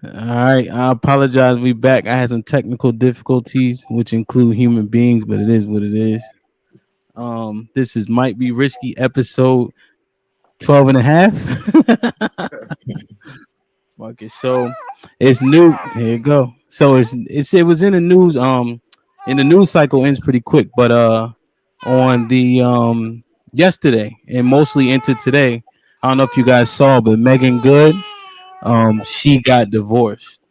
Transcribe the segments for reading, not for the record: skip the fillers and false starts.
All right, I apologize. We back. I had some technical difficulties, which include human beings, but it is what it is. This is might be risky episode 12 and a half. Marcus. So it's new. Here you go. So it was in the news. In the news cycle ends pretty quick, but on the yesterday and mostly into today. I don't know if you guys saw, but Megan Good, she got divorced,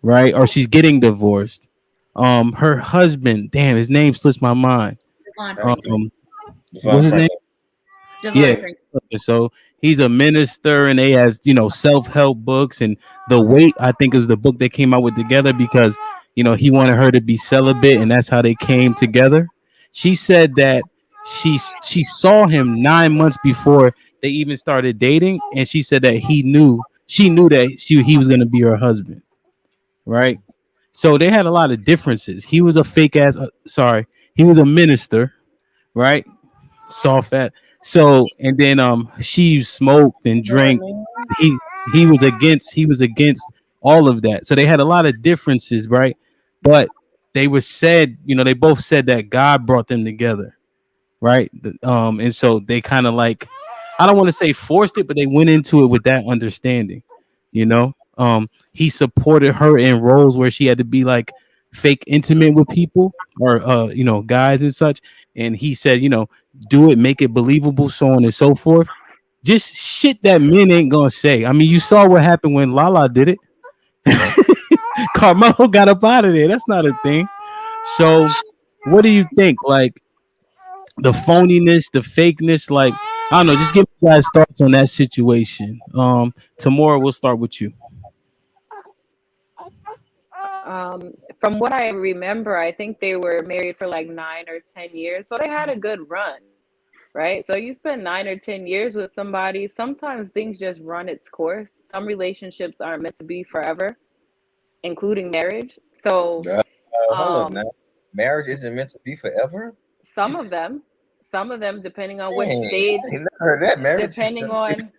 right? Or she's getting divorced. Her husband, damn, his name slips my mind. Devon Franklin. Um, Devon what's his name? Franklin. Yeah. Devon Franklin. So he's a minister, and they has self help books, and the weight I think is the book they came out with together because he wanted her to be celibate, and that's how they came together. She said that she saw him 9 months before they even started dating, and she said that she knew that he was gonna be her husband, right? So they had a lot of differences. He was a fake ass. Sorry, he was a minister, right? Soft fat. So and then she smoked and What, drank. man? He was against all of that. So they had a lot of differences, right? But they both said that God brought them together, right? And so they kind of like, I don't want to say forced it, but they went into it with that understanding, he supported her in roles where she had to be like fake intimate with people or guys and such, and he said, do it, make it believable, so on and so forth. Just shit that men ain't gonna say. I mean, you saw what happened when Lala did it. Carmelo got up out of there. That's not a thing. So what do you think? Like, the phoniness, the fakeness, like, I don't know, just give me guys thoughts on that situation. Tomorrow we'll start with you. From what I remember, I think they were married for like 9 or 10 years. So they had a good run, right? So you spend 9 or 10 years with somebody, sometimes things just run its course. Some relationships aren't meant to be forever, including marriage. So Uh, hold up now. um, Marriage isn't meant to be forever? some of them, some of them, depending on which Dang, stage, I ain't never heard that marriage. depending on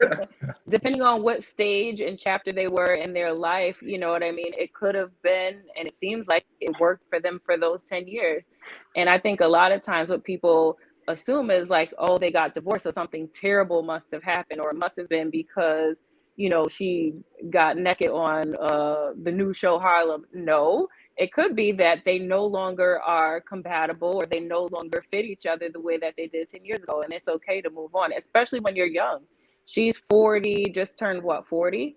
depending on what stage and chapter they were in their life, you know what I mean? It could have been, and it seems like it worked for them for those 10 years. And I think a lot of times what people assume is like, oh, they got divorced, so something terrible must have happened, or it must have been because, she got naked on the new show Harlem. No, it could be that they no longer are compatible or they no longer fit each other the way that they did 10 years ago. And it's okay to move on, especially when you're young. She's 40, just turned what, 40,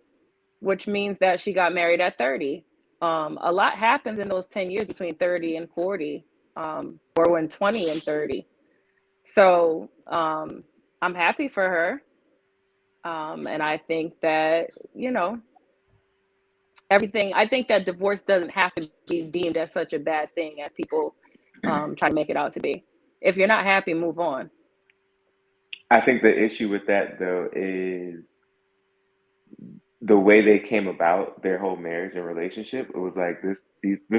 which means that she got married at 30. A lot happens in those 10 years between 30 and 40, or when 20 and 30. So I'm happy for her. And I think that, I think that divorce doesn't have to be deemed as such a bad thing as people try to make it out to be. If you're not happy, move on. I think the issue with that though is the way they came about their whole marriage and relationship. It was like this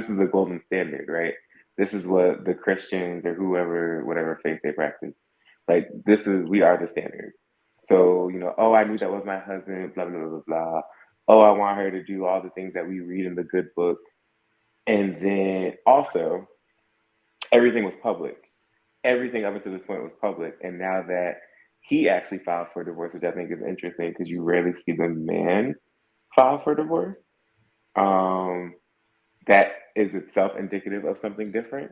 is the golden standard, right? This is what the Christians or whoever, whatever faith they practice, like this is, we are the standard. So oh, I knew that was my husband, blah blah blah blah. Oh, I want her to do all the things that we read in the good book, and then also everything was public. Everything up until this point was public, and now that he actually filed for divorce, which I think is interesting because you rarely see the man file for divorce. Um, that is itself indicative of something different.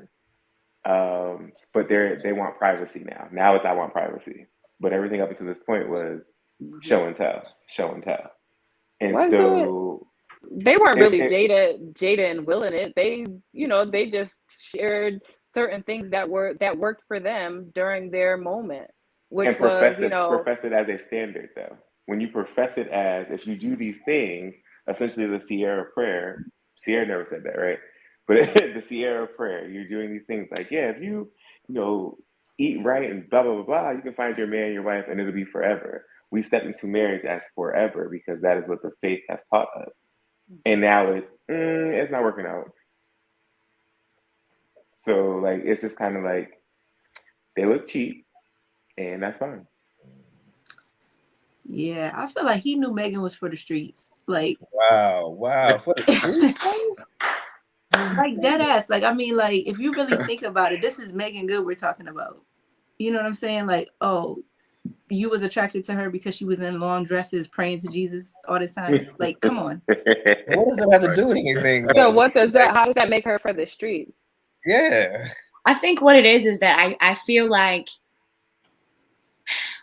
But they want privacy now. Now it's I want privacy. But everything up until this point was Mhm. show and tell, show and tell. And Was it? so They weren't it's really it, Jada and Will in it. They just shared certain things that worked for them during their moment, which and was, profess it as a standard though. When you profess it as, if you do these things, essentially the Sierra prayer. Sierra never said that, right? But the Sierra prayer, you're doing these things like, yeah, if you know eat right and blah blah blah blah, you can find your man, your wife, and it'll be forever. We step into marriage as forever because that is what the faith has taught us. And now it's not working out. So like it's just kind of like they look cheap, and that's fine. Yeah, I feel like he knew Megan was for the streets. Like, Wow. For the streets, like dead ass. Like, I mean, like if you really think about it, this is Megan Good we're talking about. You know what I'm saying? Like, oh, you was attracted to her because she was in long dresses praying to Jesus all this time. Like, come on. what does that have to do with anything? So what does that? How does that make her for the streets? Yeah. I think what it is that I feel like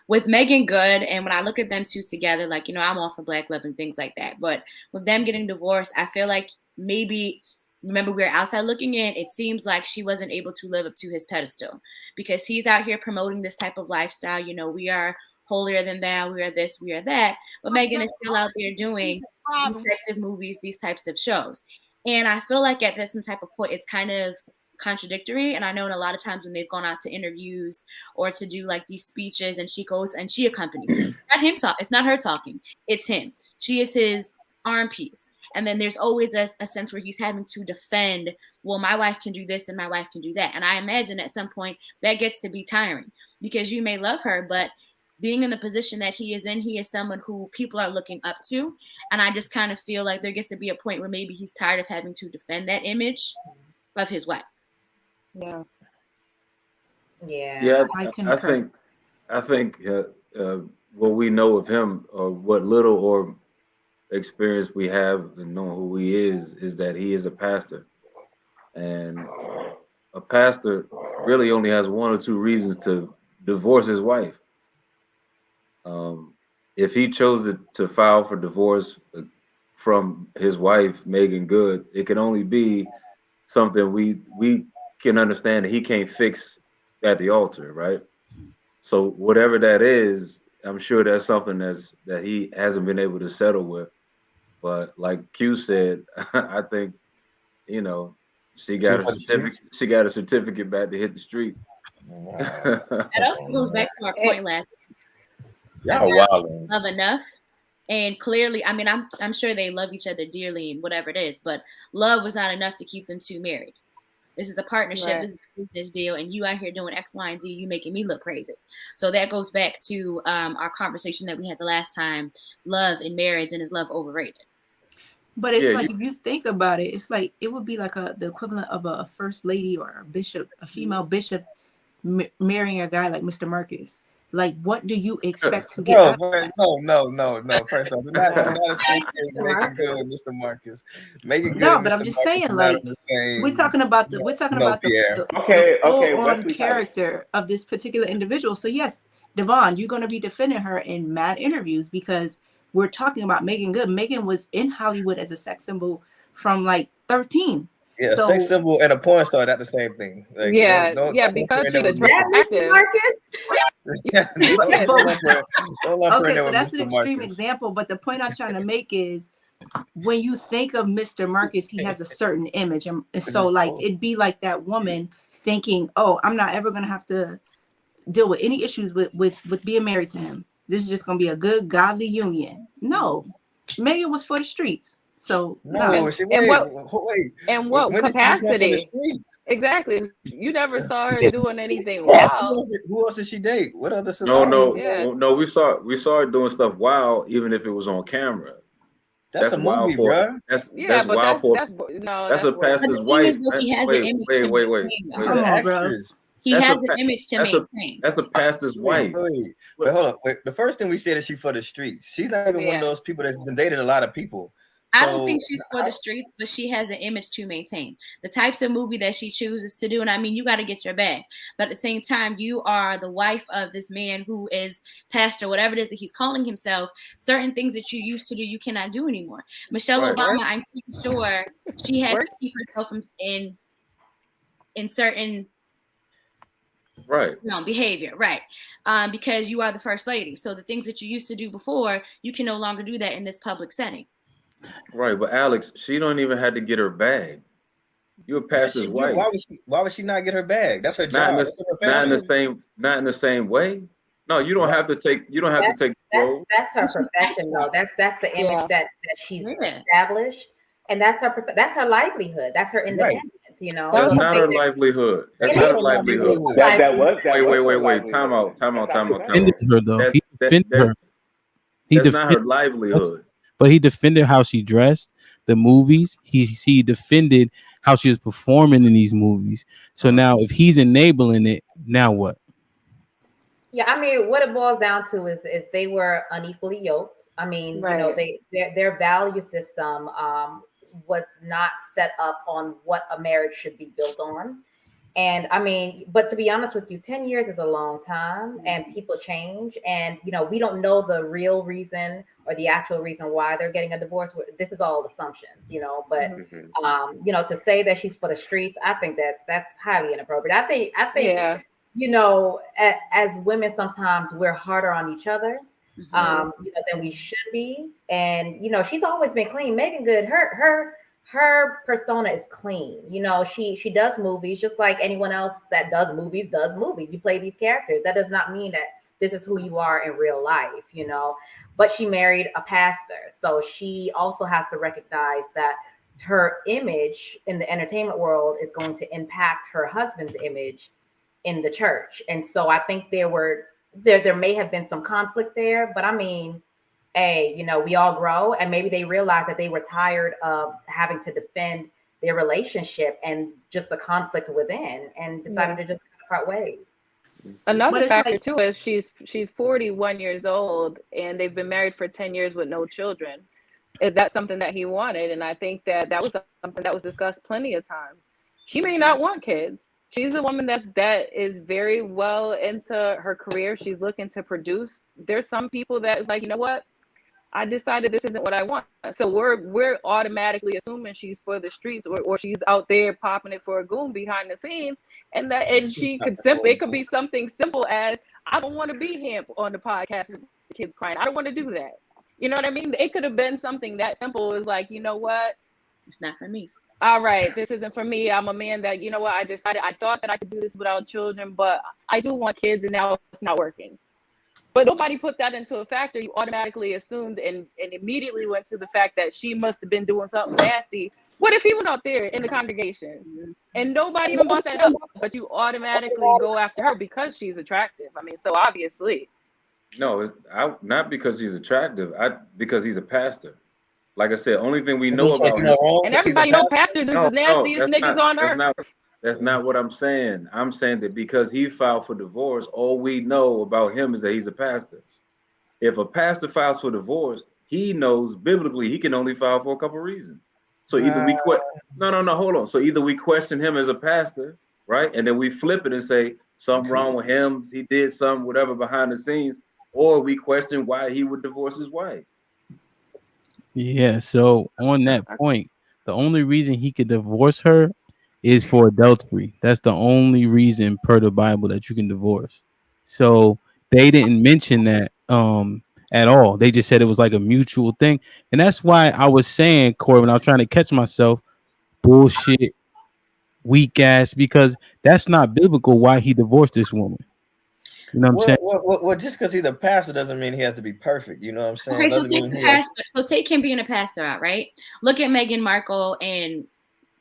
with Megan Good, and when I look at them two together, like, you know, I'm all for Black love and things like that. But with them getting divorced, I feel like maybe, remember, we were outside looking in, it seems like she wasn't able to live up to his pedestal because he's out here promoting this type of lifestyle. You know, we are holier than thou, we are this, we are that. But Megan is still out there doing these types of movies, these types of shows. And I feel like at some type of point, it's kind of contradictory. And I know in a lot of times when they've gone out to interviews or to do like these speeches, and she goes and she accompanies him. Not him talk. It's not her talking. It's him. She is his arm piece. And then there's always a sense where he's having to defend, well, my wife can do this and my wife can do that. And I imagine at some point that gets to be tiring because you may love her, but being in the position that he is someone who people are looking up to. And I just kind of feel like there gets to be a point where maybe he's tired of having to defend that image of his wife. Yeah. Yeah, I concur. I think what we know of him, or what little or experience we have in knowing who he is that he is a pastor, and a pastor really only has one or two reasons to divorce his wife. If he chose to file for divorce from his wife, Megan Good, it can only be something we can understand that he can't fix at the altar, right? So whatever that is, I'm sure that's something that he hasn't been able to settle with. But like Q said, I think, you know, she got a certificate back to hit the streets. Wow. That also goes back to our point last Y'all wilding. Love enough. And clearly, I mean, I'm sure they love each other dearly and whatever it is, but love was not enough to keep them two married. This is a partnership. Right. This is a business deal, and you out here doing X, Y, and Z. You making me look crazy. So that goes back to our conversation that we had the last time: love in marriage, and is love overrated? But it's like if you think about it, it's like it would be like the equivalent of a first lady or a bishop, a female bishop, marrying a guy like Mr. Marcus. Like, what do you expect to get? No. First off, not associate Megan Good with Mr. Marcus. Megan Good. No, but I'm just saying, like, we're talking about the full-on character of this particular individual. So yes, Devon, you're going to be defending her in mad interviews because we're talking about Megan Good. Megan was in Hollywood as a sex symbol from like 13. Yeah, so, a sex symbol and a porn star, that's the same thing. Like, because she's attractive. Marcus. Okay, so that's an extreme example. But the point I'm trying to make is when you think of Mr. Marcus, he has a certain image. And so like it'd be like that woman thinking, oh, I'm not ever going to have to deal with any issues with being married to him. This is just going to be a good, godly union. No, maybe it was for the streets. So in what capacity? Exactly. You never saw her doing anything wild. Who else did she date? What other? No. We saw her doing stuff wild, even if it was on camera. That's a movie, bro. That's a pastor's wife. Wait. Come on, bro. He has an image to maintain. That's a pastor's wife. But hold on. The first thing we said is she's for the streets. She's not even one of those people that's dated a lot of people. I don't think she's for the streets, but she has an image to maintain. The types of movie that she chooses to do, and I mean, you got to get your bag. But at the same time, you are the wife of this man who is pastor, whatever it is that he's calling himself. Certain things that you used to do, you cannot do anymore. Michelle Obama, I'm pretty sure she had to keep herself in certain behavior, because you are the first lady. So the things that you used to do before, you can no longer do that in this public setting. Right, but Alex, she don't even have to get her bag. You're a pastor's wife. Why would she not get her bag? That's her job. Not in the same way. No, you don't have to take. You don't have to take. That's her profession, though. That's the image that she's established, and that's her livelihood. That's her independence. You know, that's not her livelihood. That's not her livelihood. That was. Wait. Time out. Her though. That's not her livelihood. But he defended how she dressed, the movies. He defended how she was performing in these movies. So now, if he's enabling it, now what? Yeah, I mean, what it boils down to is they were unequally yoked. I mean, you know, their value system was not set up on what a marriage should be built on. And I mean, but to be honest with you, 10 years is a long time and people change. And, you know, we don't know the real reason or the actual reason why they're getting a divorce. This is all assumptions, you know, but, you know, to say that she's for the streets, I think that's highly inappropriate. I think, you know, as women, sometimes we're harder on each other, you know, than we should be. And, you know, she's always been clean. Megan Good, her persona is clean. You know, she does movies just like anyone else that does movies. You play these characters. That does not mean that this is who you are in real life, you know. But she married a pastor. So she also has to recognize that her image in the entertainment world is going to impact her husband's image in the church. And so I think there may have been some conflict there, but I mean, hey, you know, we all grow, and maybe they realized that they were tired of having to defend their relationship and just the conflict within, and decided to just part ways. Another factor too is she's 41 years old and they've been married for 10 years with no children. Is that something that he wanted? And I think that was something that was discussed plenty of times. She may not want kids. She's a woman that is very well into her career. She's looking to produce. There's some people that is like, you know what? I decided this isn't what I want. So we're automatically assuming she's for the streets or she's out there popping it for a goon behind the scenes. And she could it could be something simple as, I don't want to be him on the podcast with the kids crying. I don't want to do that. You know what I mean? It could have been something that simple. Is like, you know what? It's not for me. All right, this isn't for me. I'm a man that, you know what, I thought that I could do this without children, but I do want kids and now it's not working. But nobody put that into a factor. You automatically assumed and immediately went to the fact that she must have been doing something nasty. What if he was out there in the congregation and nobody even brought that up, but you automatically go after her because she's attractive? I mean, so obviously. No, not because she's attractive. Because he's a pastor. Like I said, only thing we know about him. And everybody knows pastors is the nastiest niggas on earth. That's not what I'm saying. I'm saying that because he filed for divorce, all we know about him is that he's a pastor. If a pastor files for divorce, he knows biblically he can only file for a couple reasons. So either we hold on. So either we question him as a pastor, right? And then we flip it and say something wrong with him. He did something, whatever, behind the scenes, or we question why he would divorce his wife. Yeah, so on that point, the only reason he could divorce her is for adultery. That's the only reason per the Bible that you can divorce. So they didn't mention that at all. They just said it was like a mutual thing. And that's why I was saying, Corey, when I was trying to catch myself, bullshit, weak ass, because that's not biblical why he divorced this woman. You know what I'm saying? Well, just because he's a pastor doesn't mean he has to be perfect. You know what I'm saying? Okay, so take him being a pastor out, right? Look at Meghan Markle and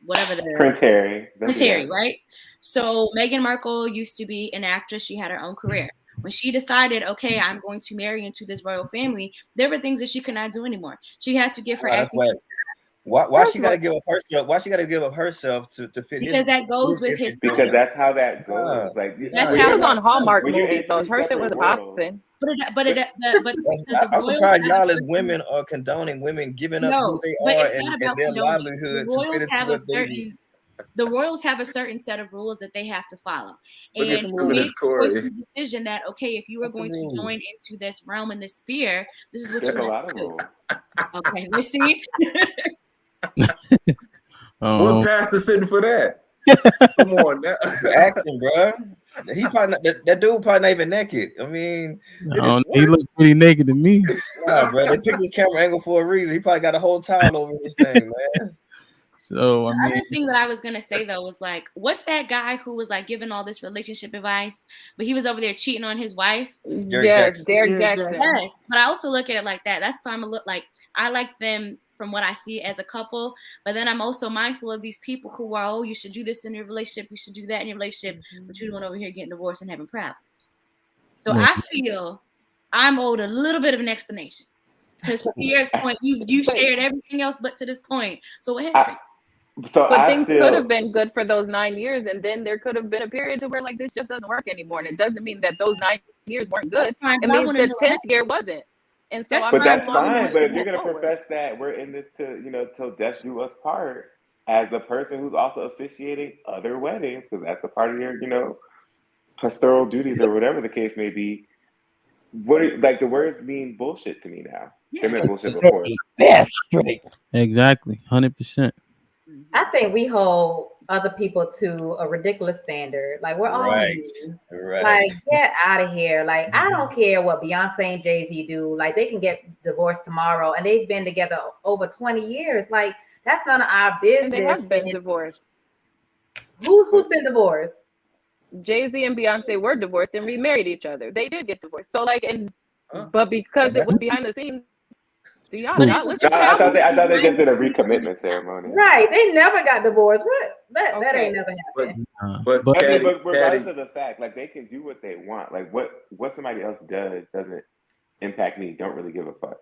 whatever Prince Harry, right? So Meghan Markle used to be an actress. She had her own career. When she decided, okay, I'm going to marry into this royal family, there were things that she could not do anymore. She had to give her acting. Why she got to give up herself? Why she got to give up herself to fit? Because that goes with his. Because that's how that goes. Like that's how it was on Hallmark movies. So her shit was a pop thing. I'm surprised y'all as women are condoning women giving up who they are and their livelihood to fit into what they do. The royals have a certain set of rules that they have to follow, and she made the decision that okay, if you are going to join into this realm and this sphere, this is what you have to do. Okay, let's see. What pastor sitting for that? Come on, it's acting, bro. He probably that dude probably not even naked. I mean, he looked pretty naked to me. Nah, bro, they picked his camera angle for a reason. He probably got a whole towel over this thing, man. So the other thing that I was gonna say though was like, what's that guy who was like giving all this relationship advice, but he was over there cheating on his wife? Yes, Derek Jackson. Yes, but I also look at it like that. That's why I'm a look like I like them from what I see as a couple, but then I'm also mindful of these people who are, oh, you should do this in your relationship, you should do that in your relationship, but you're doing over here getting divorced and having problems. So I feel I'm owed a little bit of an explanation. Because to Pierre's point, you shared everything else but to this point. So what happened? But things could have been good for those 9 years, and then there could have been a period to where like this just doesn't work anymore. And it doesn't mean that those 9 years weren't good. Fine, it means the 10th year wasn't. And so but that's fine. But if you're gonna profess that we're in this till death do us part, as the person who's also officiating other weddings, because that's a part of your pastoral duties or whatever the case may be. The words mean bullshit to me now. They meant bullshit before. That's straight. Exactly, 100%. I think we hold other people to a ridiculous standard. Like we're all like, get out of here. Like I don't care what Beyonce and Jay-Z do. Like they can get divorced tomorrow, and they've been together over 20 years. Like that's none of our business. And they have been divorced. Who's been divorced? Jay-Z and Beyonce were divorced and remarried each other. They did get divorced. So but because it was behind the scenes, do y'all not listen? I thought they just did a recommitment ceremony. Right. They never got divorced. What? That ain't never happened. But regardless of the fact, like they can do what they want. Like what somebody else does doesn't impact me. Don't really give a fuck.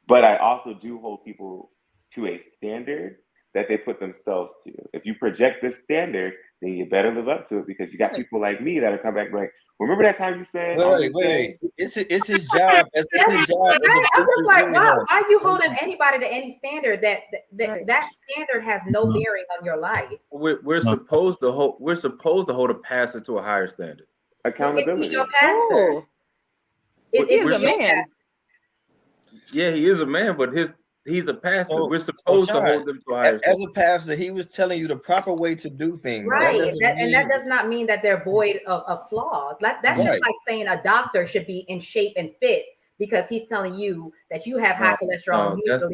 But I also do hold people to a standard that they put themselves to. If you project this standard, then you better live up to it, because you got people like me that'll come back like, remember that time you said? Wait. It's his job. It's his job. I'm just like, why are you holding anybody to any standard that standard has no bearing on your life? We're supposed to hold a pastor to a higher standard. Accountability. Is he your pastor? He's a man. Yeah, he is a man, but he's a pastor. We're supposed to hold them to a higher standard. As a pastor, he was telling you the proper way to do things. Right. That does not mean that they're void of flaws. That's just like saying a doctor should be in shape and fit because he's telling you that you have high cholesterol. It's the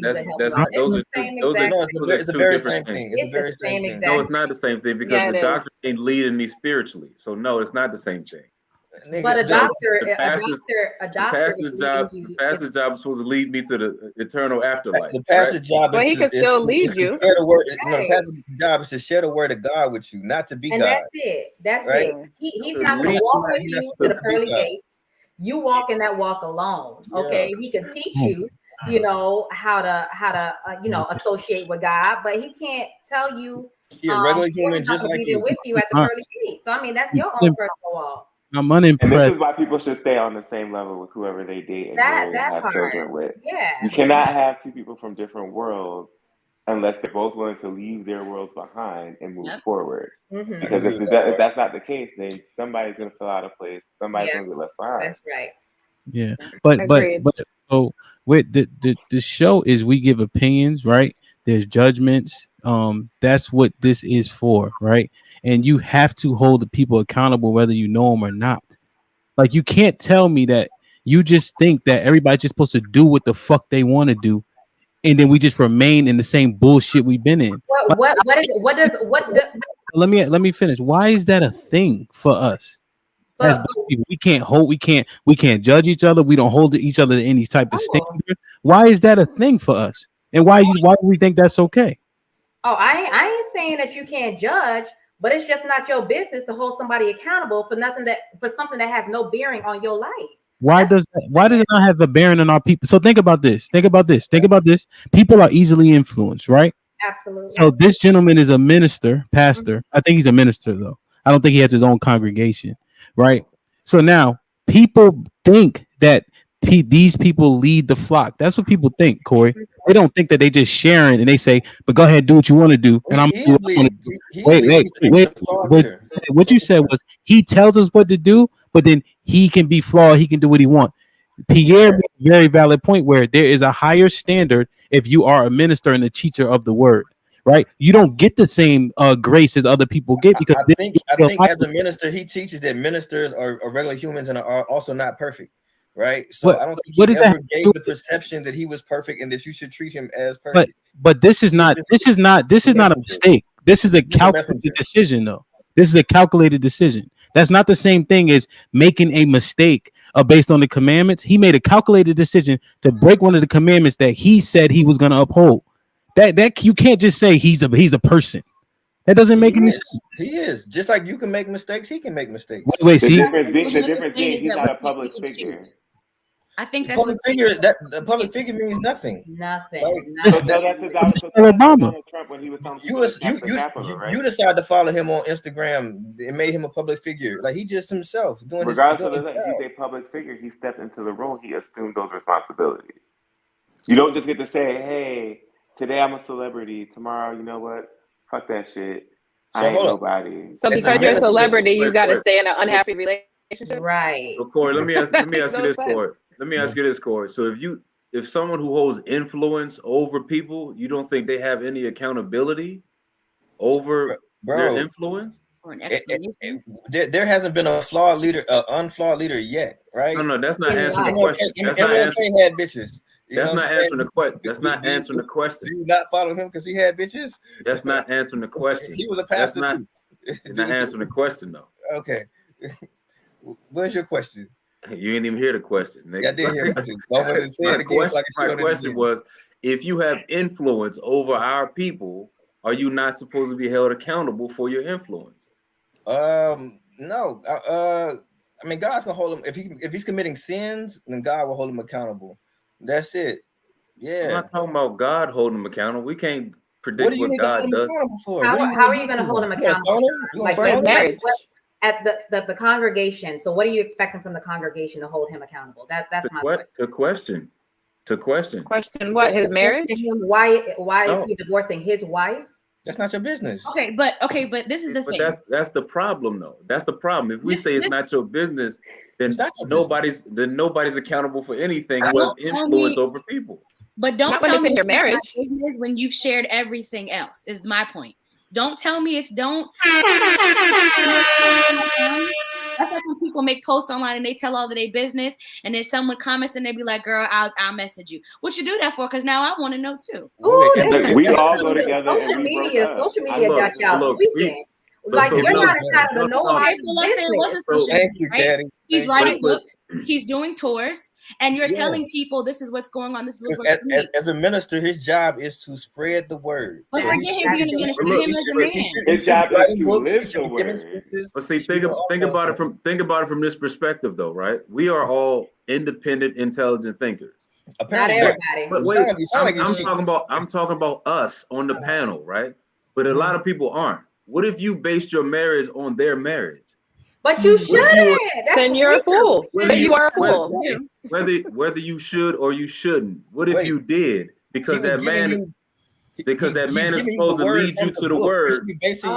very same thing. It's the very same thing. No, it's not the same thing, because the doctor ain't leading me spiritually. So no, it's not the same thing. But the pastor's job is supposed to lead me to the eternal afterlife. The pastor's job is he can still lead you. The pastor's job is to share the word of God with you, not to be God. That's it. That's it. He's not going to walk with you to the pearly gates. You walk in that walk alone. Okay, he can teach you, how to associate with God, but he can't tell you. He's a regular human, just like you. With you at the pearly gates. So I mean, that's your own personal walk. I'm unimpressed. And this is why people should stay on the same level with whoever they date and have children with. Yeah. You cannot have two people from different worlds unless they're both willing to leave their worlds behind and move forward. Mm-hmm. Because if that's not the case, then somebody's going to fill out a place. Somebody's going to get left behind. That's right. Yeah, but so with the show is we give opinions, right? There's judgments. That's what this is for, right? And you have to hold the people accountable whether you know them or not. Like you can't tell me that you just think that everybody's just supposed to do what the fuck they want to do, and then we just remain in the same bullshit we've been in. Let me finish. Why is that a thing for us? As people, we can't judge each other. We don't hold each other to any type of standard. Why is that a thing for us? And why do we think that's okay? Oh, I ain't saying that you can't judge, but it's just not your business to hold somebody accountable for something that has no bearing on your life. Why does it not have a bearing on our people? So think about this. People are easily influenced, right? Absolutely. So this gentleman is a pastor. I think he's a minister though. I don't think he has his own congregation, right? So now people think that these people lead the flock. That's what people think, Corey. They don't think that they just sharing and they say, but go ahead, do what you want to do. And wait. What you said was he tells us what to do, but then he can be flawed. He can do what he wants. Pierre made a very valid point where there is a higher standard if you are a minister and a teacher of the word, right? You don't get the same grace as other people get because I think as a minister, he teaches that ministers are regular humans and are also not perfect. Right, so I don't think he ever gave the perception that he was perfect and that you should treat him as perfect. But this is not a mistake. This is a calculated decision, though. This is a calculated decision. That's not the same thing as making a mistake based on the commandments. He made a calculated decision to break one of the commandments that he said he was going to uphold. That you can't just say he's a person. That doesn't make any sense. He is just like you can make mistakes. He can make mistakes. Wait, the difference being he's not a public figure. I think that's public figure. That the public figure means nothing. Nothing. So tell that to Donald Trump when he was telling people you decided to follow him on Instagram. It made him a public figure. Like he just himself doing. Regardless of that, he's a public figure. He stepped into the role. He assumed those responsibilities. You don't just get to say, "Hey, today I'm a celebrity. Tomorrow, you know what? Fuck that shit. I ain't nobody." So because you're a celebrity, you got to stay in an unhappy relationship, right? So Corey, let me ask you this, Corey. Let me ask you this, Corey. So if someone who holds influence over people, you don't think they have any accountability over their influence? There hasn't been a flawed leader, unflawed leader yet, right? No, that's not answering the question. That's not answering. Had bitches. That's not answering the question. That's not answering the question. Do you not follow him because he had bitches? That's not answering the question. He was a pastor too. Not answering the question though. Okay. What's your question? You didn't even hear the question. Nigga. I did hear the question. My question was, if you have influence over our people, are you not supposed to be held accountable for your influence? No. I mean, God's gonna hold him if he's committing sins, then God will hold him accountable. That's it. Yeah. I'm not talking about God holding him accountable. We can't predict what God does. How are you going to hold him accountable? Like marriage. At the congregation. So what are you expecting from the congregation to hold him accountable? That's my question. To question. Question what? His marriage? Why is he divorcing his wife? That's not your business. Okay, but this is the thing. That's the problem, though. That's the problem. If we say it's not your business, then nobody's accountable for anything who has influence over people. But don't tell me your marriage business when you've shared everything else. Is my point. Don't tell me it's don't. That's like when people make posts online and they tell all of their business, and then someone comments and they be like, "Girl, I'll message you." What you do that for? Because now I want to know too. We all go together. Social media got y'all tweaking. Like you're not entitled to know. Okay, so let's say it wasn't social media, Thank you, Caddy. He's writing books. He's doing tours. And you're telling people this is what's going on. This is what's going on. As a minister, his job is to spread the word. But forget him being a minister. Him as a man. His job is to live the word. But see, think about it from this perspective, though, right? We are all independent, intelligent thinkers. Apparently, not everybody. But I'm talking about us on the panel, right? But a lot of people aren't. What if you based your marriage on their marriage? But you shouldn't. Then you're a fool. Then you are a fool. Whether you should or you shouldn't. What if you did? Because that man is supposed to lead you to the word. You should be basing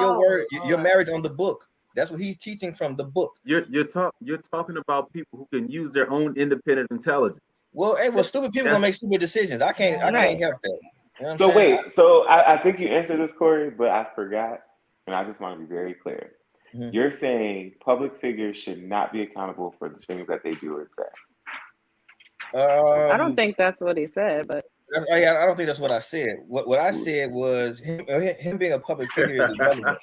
your marriage on the book. That's what he's teaching from the book. You're talking about people who can use their own independent intelligence. Well, stupid people gonna make stupid decisions. I can't help that. You know so wait, I think you answered this, Corey, but I forgot, and I just want to be very clear. Mm-hmm. You're saying public figures should not be accountable for the things that they do or say. I don't think that's what he said, but I don't think that's what I said. What I said was him being a public figure is irrelevant.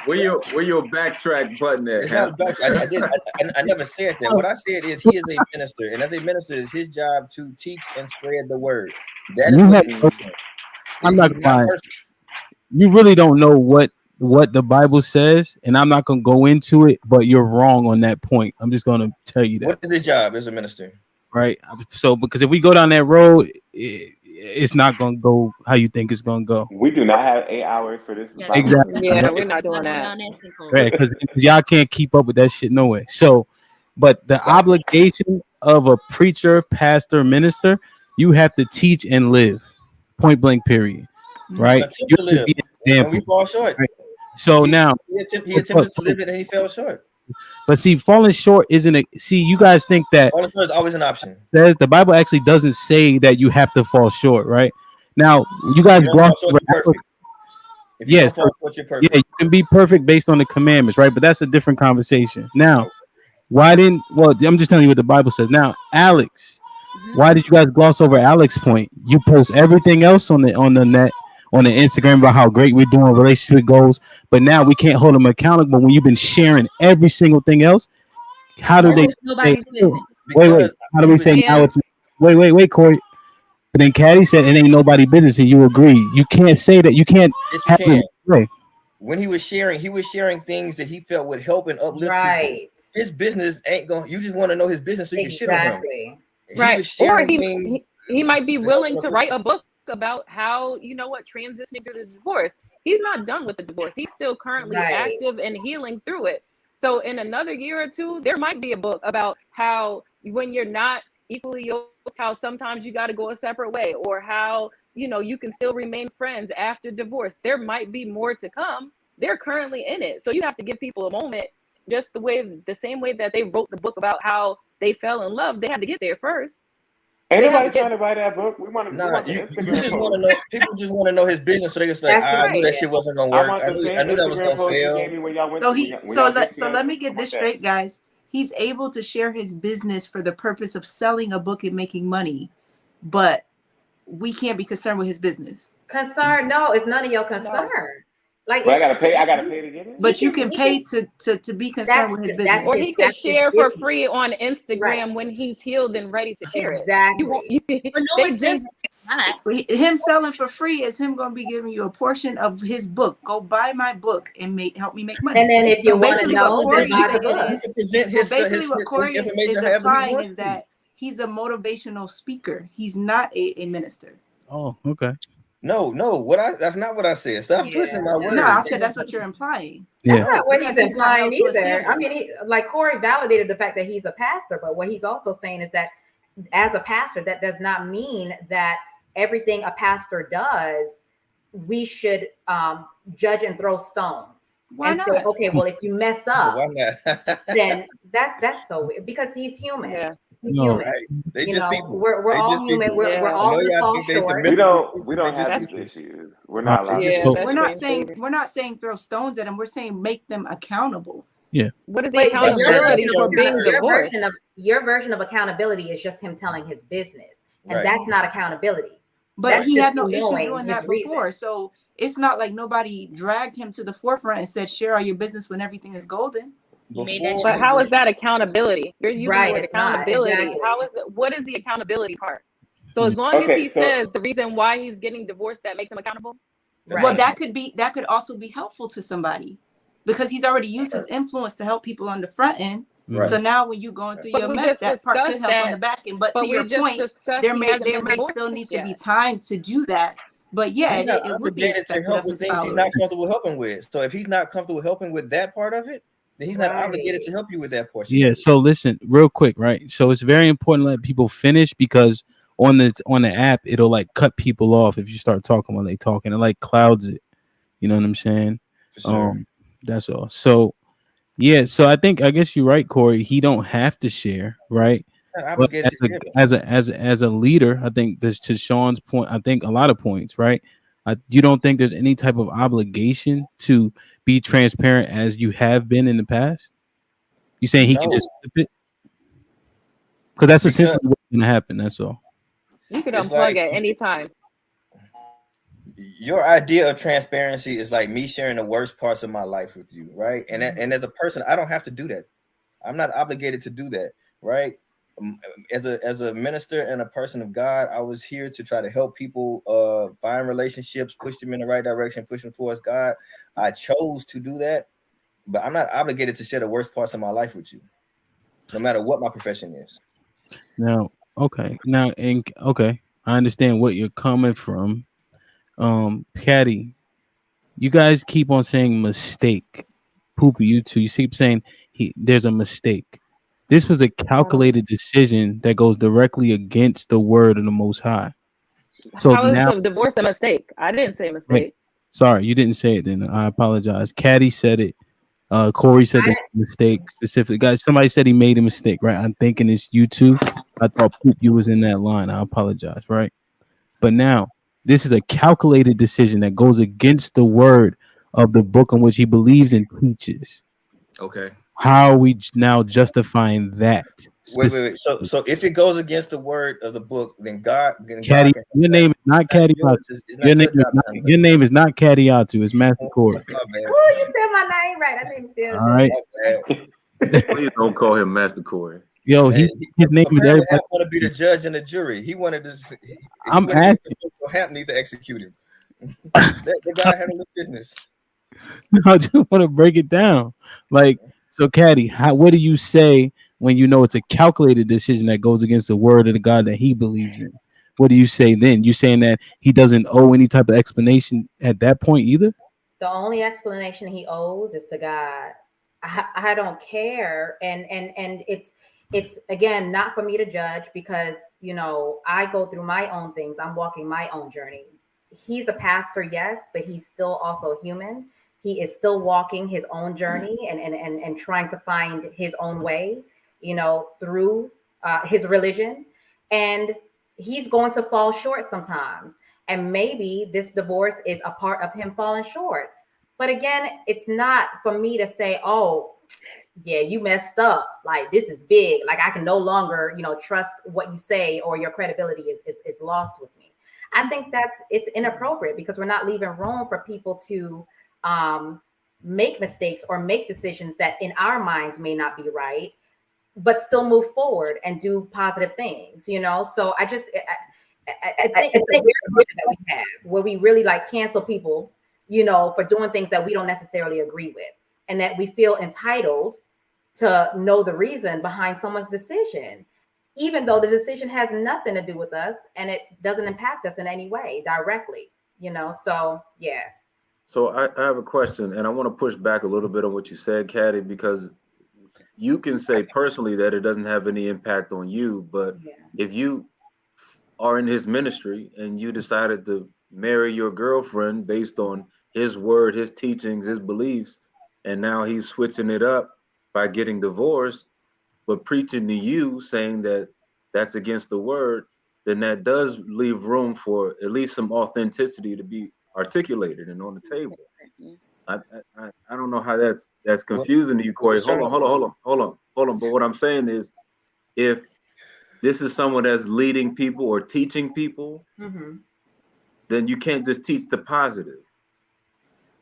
Where your backtrack button at? I never said that. What I said is he is a minister, and as a minister, it's his job to teach and spread the word. That is I'm not lying. You really don't know what the Bible says, and I'm not going to go into it, but you're wrong on that point. I'm just going to tell you that. What is his job as a minister? Right. So, because if we go down that road, it's not going to go how you think it's going to go. We do not have 8 hours for this. Yeah. Exactly. Yeah, we're not doing that. Right. Because y'all can't keep up with that shit no way. So, but the obligation of a preacher, pastor, minister, you have to teach and live. Point blank, period. Right. You have to be an example. And we fall short. Right? So now he attempted to live it and he fell short. But see, falling short isn't a. See, you guys think that falling short is always an option. The Bible actually doesn't say that you have to fall short, right? Now, you guys gloss over. Yes, you're perfect. Yeah, you can be perfect based on the commandments, right? But that's a different conversation. Now, why didn't? Well, I'm just telling you what the Bible says. Now, Alex, why did you guys gloss over Alex's point? You post everything else on the net. On the Instagram about how great we're doing relationship goals, but now we can't hold them accountable when you've been sharing every single thing else. How do they say, wait, how do we say now it's wait, Corey? But then Caddy said it ain't nobody business, and you agree. You can't say that. You can't When he was sharing things that he felt would help and uplift people. his business ain't going. You just want to know his business so you can shit on him. Right. Or he might be willing to write a book about how, you know what, transitioning through the divorce. He's not done with the divorce. He's still currently active and healing through it. So in another year or two, there might be a book about how when you're not equally yoked, how sometimes you got to go a separate way, or how, you know, you can still remain friends after divorce. There might be more to come. They're currently in it. So you have to give people a moment, just the same way that they wrote the book about how they fell in love. They had to get there first. Ain't nobody trying to write that book. We want to. Nah, you just want to know. People just want to know his business, so they can say, "I knew that shit wasn't gonna work. I knew that was gonna fail." So let me get this straight, guys. He's able to share his business for the purpose of selling a book and making money, but we can't be concerned with his business. Concern? No, it's none of your concern. Like, I gotta pay to get it. But you can pay to be concerned with his business. Or he could share for free on Instagram when he's healed and ready to share it. Him selling for free is him going to be giving you a portion of his book. Go buy my book and help me make money. And then if you want to know, basically what Corey is implying is that he's a motivational speaker. He's not a minister. Oh, okay. No, that's not what I said. Stop twisting my words. No, I said that's what you're implying. That's not what he's implying either. I mean, like Corey validated the fact that he's a pastor, but what he's also saying is that as a pastor, that does not mean that everything a pastor does, we should judge and throw stones. Why not? Say, okay, well, if you mess up, why not? then that's so weird because he's human. Yeah. He's human. Right. They just people. We're all human. We're all just fall short. We don't have these issues. We're not allowed. We're not saying throw stones at them. We're saying make them accountable. Yeah. What is the accountability for being divorced? Your version of accountability is just him telling his business, and that's not accountability. But he had no issue doing that before, so it's not like nobody dragged him to the forefront and said, "Share all your business when everything is golden." But how is that accountability? You're using the word accountability. Exactly. What is the accountability part? So as long as he says the reason why he's getting divorced, that makes him accountable. Well, that could also be helpful to somebody because he's already used his influence to help people on the front end. Right. So now when you're going through your mess, that part could help on the back end. But to your point, there may still need to be time to do that. But yeah, it would be expected to help with things he's not comfortable helping with. So if he's not comfortable helping with that part of it, then he's not obligated to help you with that portion. Yeah. So listen, real quick, right? So it's very important to let people finish because on the app, it'll like cut people off if you start talking while they talking. It like clouds it. You know what I'm saying? For sure. That's all. So yeah. So I guess you're right, Corey. He don't have to share, right? But as a leader, I think there's to Sean's point. I think a lot of points, right? You don't think there's any type of obligation to be transparent as you have been in the past? You saying he can just flip it? Because that's essentially what's going to happen. That's all. You can unplug at any time. Your idea of transparency is like me sharing the worst parts of my life with you, right? And as a person, I don't have to do that. I'm not obligated to do that, right? As a minister and a person of God, I was here to try to help people find relationships, push them in the right direction, push them towards God. I chose to do that, but I'm not obligated to share the worst parts of my life with you, no matter what my profession is. Now, okay, I understand what you're coming from. Patty, you guys keep on saying mistake. Poopy, you two. You keep saying there's a mistake. This was a calculated decision that goes directly against the word of the Most High. So how is the divorce a mistake? I didn't say mistake. Wait, sorry, you didn't say it then. I apologize. Caddy said it. Corey said the mistake specifically. Guys, somebody said he made a mistake, right? I'm thinking it's you two. I thought you was in that line. I apologize, right? But now, this is a calculated decision that goes against the word of the book in which he believes and teaches. Okay. How are we now justifying that? Wait. So if it goes against the word of the book, then Caddy, your name is not Caddy. Your name is not Caddyatu. It's Master Corey. Oh, you said my name right. I didn't feel all right. Please don't call him Master Corey. Yo, his name is everybody. I want to be the judge and the jury. He wanted to. I'm asking. Hamp need to execute him. The guy had a little business. I just want to break it down, like. So, Caddy, what do you say when you know it's a calculated decision that goes against the word of the God that he believes in? What do you say then? You saying that he doesn't owe any type of explanation at that point either? The only explanation he owes is to God. I don't care, and it's again not for me to judge, because I go through my own things. I'm walking my own journey. He's a pastor, yes, but he's still also human. He is still walking his own journey and trying to find his own way, through his religion, and he's going to fall short sometimes. And maybe this divorce is a part of him falling short. But again, it's not for me to say, oh, yeah, you messed up. Like, this is big. Like, I can no longer, trust what you say, or your credibility is lost with me. I think it's inappropriate, because we're not leaving room for people to make mistakes or make decisions that in our minds may not be right, but still move forward and do positive things, So I think it's a weird vision that we have, where we really like cancel people, for doing things that we don't necessarily agree with, and that we feel entitled to know the reason behind someone's decision, even though the decision has nothing to do with us and it doesn't impact us in any way directly, So yeah. So I have a question, and I want to push back a little bit on what you said, Caddy, because you can say personally that it doesn't have any impact on you, but if you are in his ministry and you decided to marry your girlfriend based on his word, his teachings, his beliefs, and now he's switching it up by getting divorced, but preaching to you saying that that's against the word, then that does leave room for at least some authenticity to be articulated and on the table. I don't know how that's confusing to you, Corey. Hold on. But what I'm saying is, if this is someone that's leading people or teaching people, then you can't just teach the positive.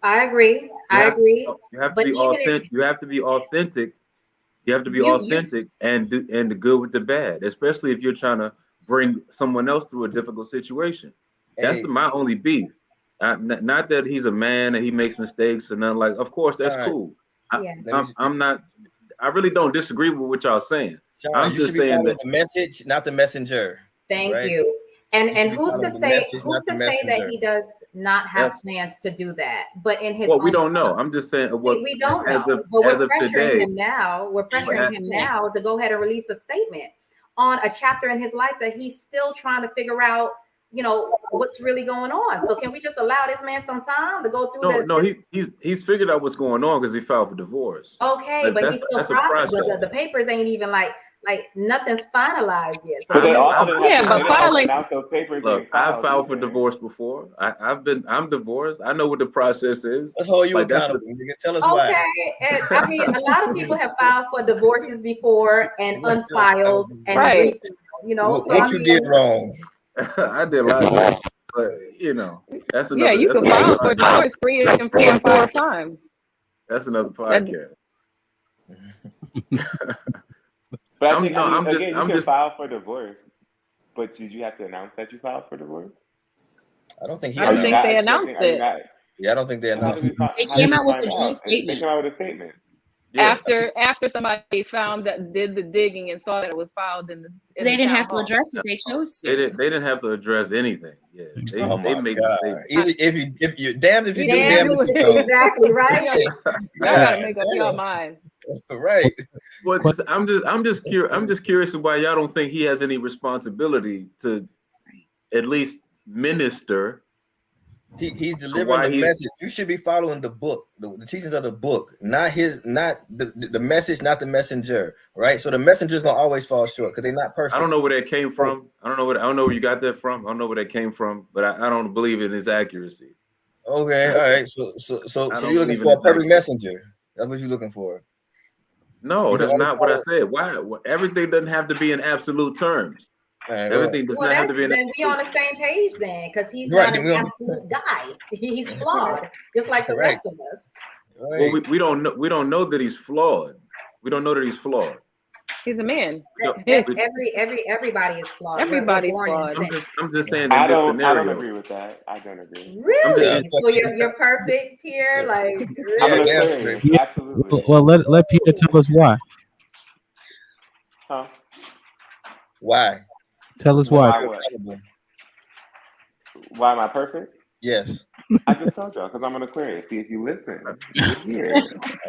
I agree. You have to be authentic. You have to be authentic. You have to be authentic and the good with the bad, especially if you're trying to bring someone else through a difficult situation. That's my only beef. Not that he's a man and he makes mistakes and nothing like. Of course, that's cool. I'm not. I really don't disagree with what y'all saying. I'm you just should be saying following that the message, not the messenger. Thank right? you. And who's to say message, that he does not have plans to do that? But in his we don't know. I'm just saying we don't know. But we're pressuring him now. We're pressuring him now to go ahead and release a statement on a chapter in his life that he's still trying to figure out, what's really going on. So can we just allow this man some time to go through? He's figured out what's going on because he filed for divorce. Okay, but he's still processing. The papers ain't even like nothing's finalized yet. So but filing. Look, I've filed for divorce before. I'm divorced. I know what the process is. Let's hold you accountable. Tell us why. Okay, and I mean, a lot of people have filed for divorces before and unfiled and what you did wrong. I did a lot of things, but that's another. Yeah, you can file for divorce 3 and 4 times. That's another podcast. But I'm just file for divorce. But did you have to announce that you filed for divorce? I don't think they announced it. Yeah, I don't think they announced it. They came out with a joint statement. They came out with a statement. Yeah. After somebody did the digging and saw that it was filed in the they didn't have to address it. They chose to. They didn't have to address anything. Yeah, they made the statement. If you damned if you do, damned if you don't. Exactly right. You gotta make up your mind. Right. Well, I'm just curious why y'all don't think he has any responsibility to at least minister. He's delivering the message. You should be following the book, the teachings of the book, not the message, not the messenger, right? So the messenger's gonna always fall short because they're not perfect. I don't know where that came from. I don't know where you got that from. I don't know where that came from, but I don't believe in his accuracy. Okay, all right. So you're looking for a perfect messenger. That's what you're looking for. No, that's not what I said. Why? Everything doesn't have to be in absolute terms. Right, everything does not have to be. Then we on the same page then, because he's not an absolute guy. He's flawed, just like the rest of us. Right. Well, we don't know that he's flawed. We don't know that he's flawed. He's a man. Everybody is flawed. Everybody's flawed. I'm just saying in I this don't scenario. agree with that. I don't agree. Really? So you're perfect here, like really? I'm an Aquarius. Yeah. Absolutely. Well, let Peter tell us why. Huh? Why? Tell us why. Why am I perfect? Yes. I just told y'all because I'm an Aquarius. See, if you listen, you hear.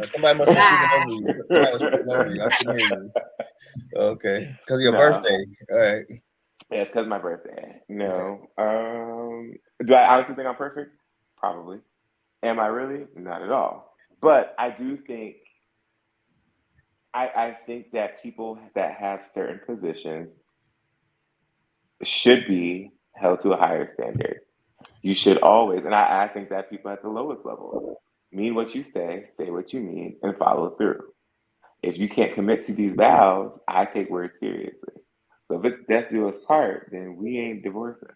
Somebody must be speaking over you. Somebody was speaking over you. I couldn't hear you. Okay, because your birthday. All right. Yeah, it's because of my birthday. No. Do I honestly think I'm perfect? Probably. Am I really? Not at all. But I do think. I think that people that have certain positions should be held to a higher standard. You should always, and I think that people at the lowest level mean what you say what you mean, and follow through. If you can't commit to these vows, I take words seriously. So if it's death do us part, then we ain't divorcing.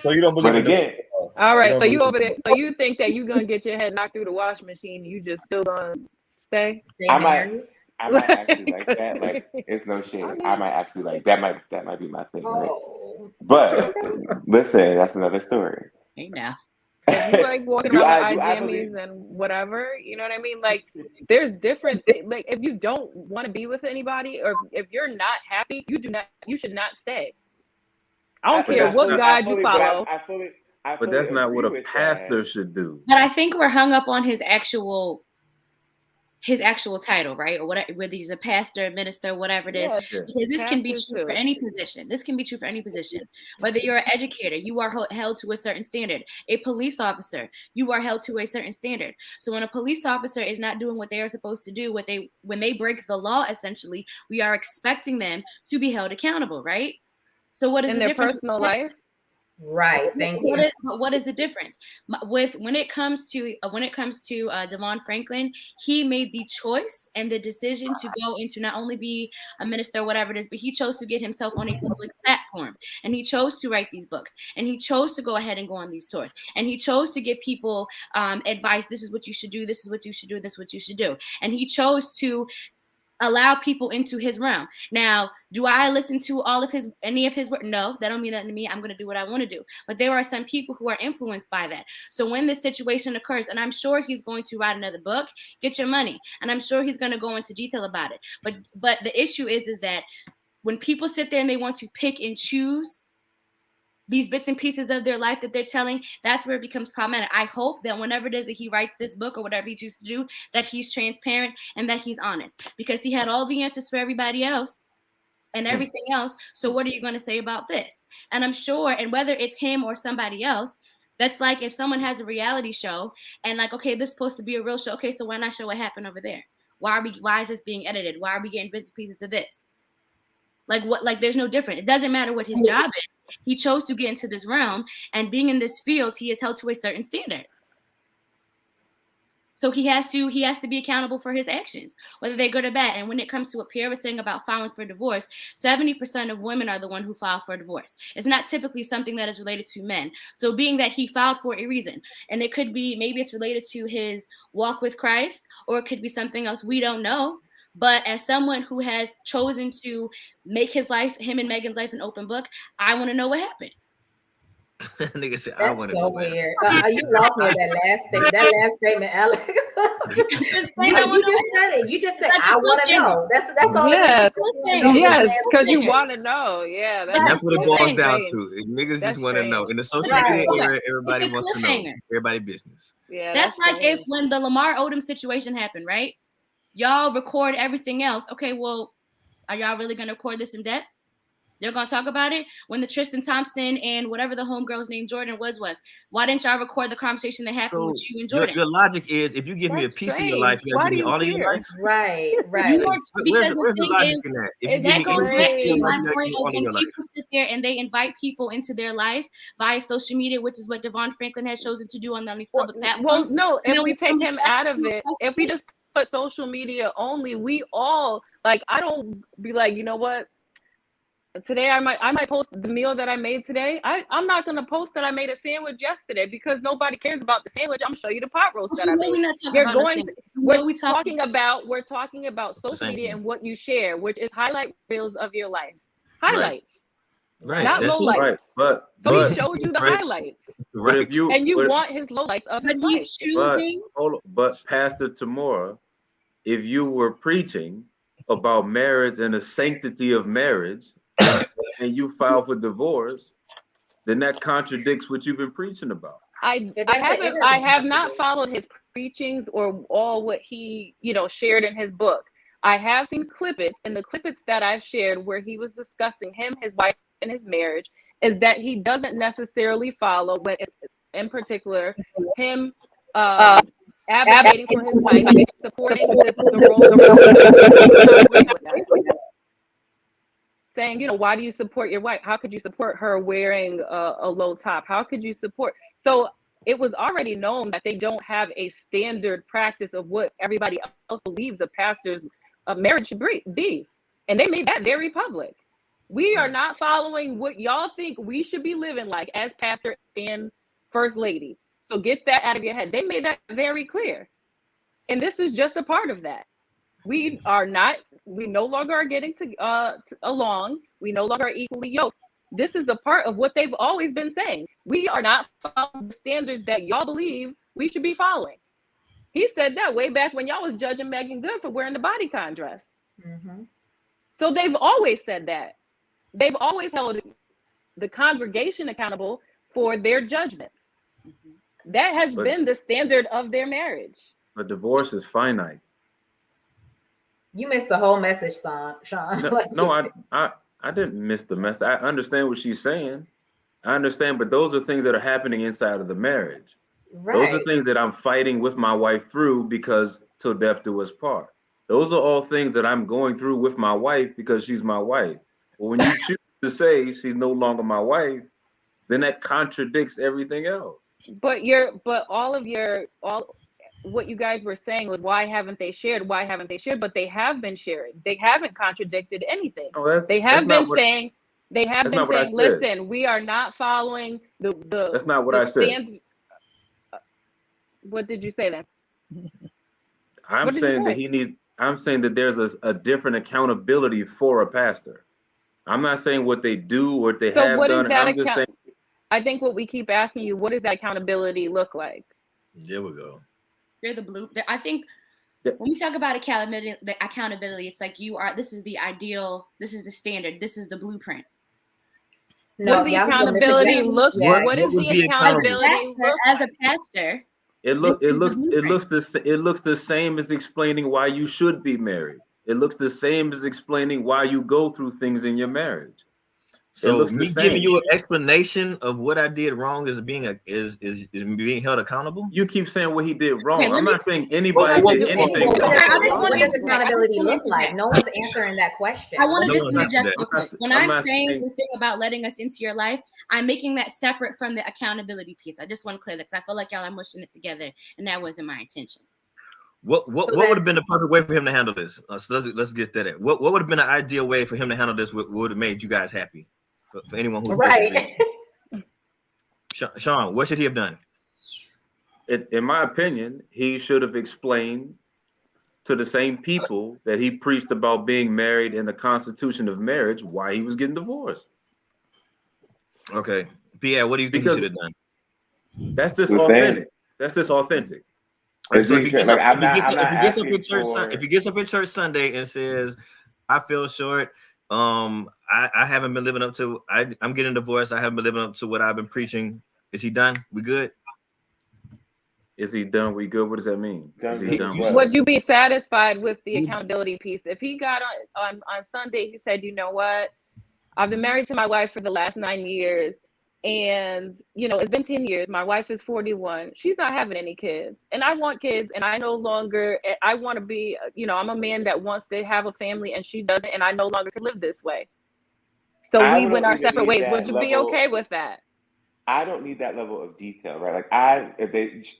So you don't believe but again, all right, so you over there, so you think that you're gonna get your head knocked through the washing machine, you just still gonna stay I might actually like that. Like, it's no shade. I might actually like that. Might be my thing, right? But listen, that's another story. Hey now. If you like walking around with eye jammies and whatever, you know what I mean? Like, there's different things. Like, if you don't want to be with anybody, or if you're not happy, you should not stay. I don't care what God you follow. But that's not what a pastor should do. But I think we're hung up on his actual title, right? Or whatever, whether he's a pastor, minister, whatever it is. Yeah, because this can be true for any position. This can be true for any position. Whether you're an educator, you are held to a certain standard. A police officer, you are held to a certain standard. So when a police officer is not doing what they are supposed to do, when they break the law, essentially, we are expecting them to be held accountable, right? So what is in the their difference personal life? Right. Thank you. What is the difference when it comes to Devon Franklin? He made the choice and the decision to go into not only be a minister, whatever it is, but he chose to get himself on a public platform, and he chose to write these books, and he chose to go ahead and go on these tours, and he chose to give people advice. This is what you should do. This is what you should do. This is what you should do. And he chose to allow people into his realm. Now, do I listen to any of his work? No, that don't mean nothing to me. I'm going to do what I want to do. But there are some people who are influenced by that. So when this situation occurs, and I'm sure he's going to write another book, get your money. And I'm sure he's going to go into detail about it. But the issue is that when people sit there and they want to pick and choose these bits and pieces of their life that they're telling, that's where it becomes problematic. I hope that whenever it is that he writes this book or whatever he chooses to do, that he's transparent and that he's honest, because he had all the answers for everybody else and everything else. So what are you going to say about this? And I'm sure, and whether it's him or somebody else, that's like if someone has a reality show and like, okay, this is supposed to be a real show. Okay, so why not show what happened over there? Why is this being edited? Why are we getting bits and pieces of this? Like there's no different. It doesn't matter what his job is. He chose to get into this realm, and being in this field, he is held to a certain standard. So he has to be accountable for his actions, whether they're good or bad. And when it comes to what Pierre was saying about filing for divorce, 70% of women are the one who file for divorce. It's not typically something that is related to men. So being that he filed for a reason, and it could be, maybe it's related to his walk with Christ, or it could be something else. We don't know. But as someone who has chosen to make his life, him and Megan's life, an open book, I want to know what happened. Nigga said, I want to know. Weird. You lost me that last statement, Alex. You just said, I want to know. That's all. Yeah. Yes, because you want to know. Yeah, that's what it boils down to. Niggas just want to know. In the social media era, everybody wants to know. Everybody business. Yeah, that's like if when the Lamar Odom situation happened, right? Y'all record everything else. Okay, well, are y'all really going to record this in depth? They're going to talk about it? When the Tristan Thompson and whatever the homegirl's name Jordan was, why didn't y'all record the conversation that happened with you and Jordan? Your logic is, if you give me a piece of your life, you got to give me all of your life? Right. Where's the logic in that? If you give me any piece of your life, you got to give me all of your life. People sit there and they invite people into their life via social media, which is what Devon Franklin has chosen to do on these public platforms. Well, no, if we take him out of it, if we just put social media only, we all, like, I don't be like, you know what? today I might post the meal that I made today. I'm not gonna post that I made a sandwich yesterday because nobody cares about the sandwich. I'm gonna show you the pot roast that I made. We're talking about social media and what you share, which is highlight reels of your life. Highlights. Right. Not low lights. Right. So he showed you the highlights. But if you want his low lights of his life. But Pastor Tamora, if you were preaching about marriage and the sanctity of marriage and you file for divorce, then that contradicts what you've been preaching about. I have not followed his preachings or all what he, shared in his book. I have seen clippets, and the clippets that I've shared where he was discussing him, his wife, and his marriage is that he doesn't necessarily follow, but in particular, him advocating for his wife, supporting the role, saying, why do you support your wife? How could you support her wearing a low top? How could you support? So it was already known that they don't have a standard practice of what everybody else believes a pastor's marriage should be. And they made that very public. We are not following what y'all think we should be living like as pastor and first lady. So get that out of your head. They made that very clear. And this is just a part of that. We no longer are getting along. We no longer are equally yoked. This is a part of what they've always been saying. We are not following the standards that y'all believe we should be following. He said that way back when y'all was judging Megan Good for wearing the bodycon dress. Mm-hmm. So they've always said that. They've always held the congregation accountable for their judgments. Mm-hmm. That has been the standard of their marriage. But divorce is finite. You missed the whole message, Sean. No, I didn't miss the message. I understand what she's saying. I understand, but those are things that are happening inside of the marriage. Right. Those are things that I'm fighting with my wife through because till death do us part. Those are all things that I'm going through with my wife because she's my wife. But when you choose to say she's no longer my wife, then that contradicts everything else. But what you guys were saying was why haven't they shared? But they have been sharing. They haven't contradicted anything. They have been saying, listen, we are not following the that's not what I said. What did you say then? I'm saying that there's a different accountability for a pastor. I'm not saying what they do or what they have done. I'm just saying. I think what we keep asking you, what does that accountability look like? There we go. You're the blue. I think when we talk about accountability, it's like this is the ideal, this is the standard, this is the blueprint. No, what does the accountability look like? What is the accountability look as a pastor? It looks the same as explaining why you should be married. It looks the same as explaining why you go through things in your marriage. So me giving you an explanation of what I did wrong is being held accountable. You keep saying what he did wrong. Okay, I'm not saying anybody did anything. What does accountability look like? No one's answering that question. I want to just interject. When I'm saying the thing about letting us into your life, I'm making that separate from the accountability piece. I just want to clear that because I feel like y'all are mushing it together, and that wasn't my intention. What would have been the perfect way for him to handle this? So let's get to that. What would have been an ideal way for him to handle this? What would have made you guys happy? For anyone who right. Sean, what should he have done? In my opinion, he should have explained to the same people that he preached about being married in the constitution of marriage why he was getting divorced. Okay. Pierre, what do you think he should have done? That's just authentic. That's just authentic. Right, so if he gets up in church Sunday and says, I feel short, I haven't been living up to I'm getting divorced, I haven't been living up to what I've been preaching. Is he done? We good? Is he done? We good? What does that mean? Would you be satisfied with the accountability piece? If he got on Sunday, he said, you know what? I've been married to my wife for the last 9 years. And, it's been 10 years. My wife is 41. She's not having any kids. And I want kids. And I want to be, I'm a man that wants to have a family and she doesn't. And I no longer can live this way. So we went our separate ways. Would you be okay with that? I don't need that level of detail, right? Like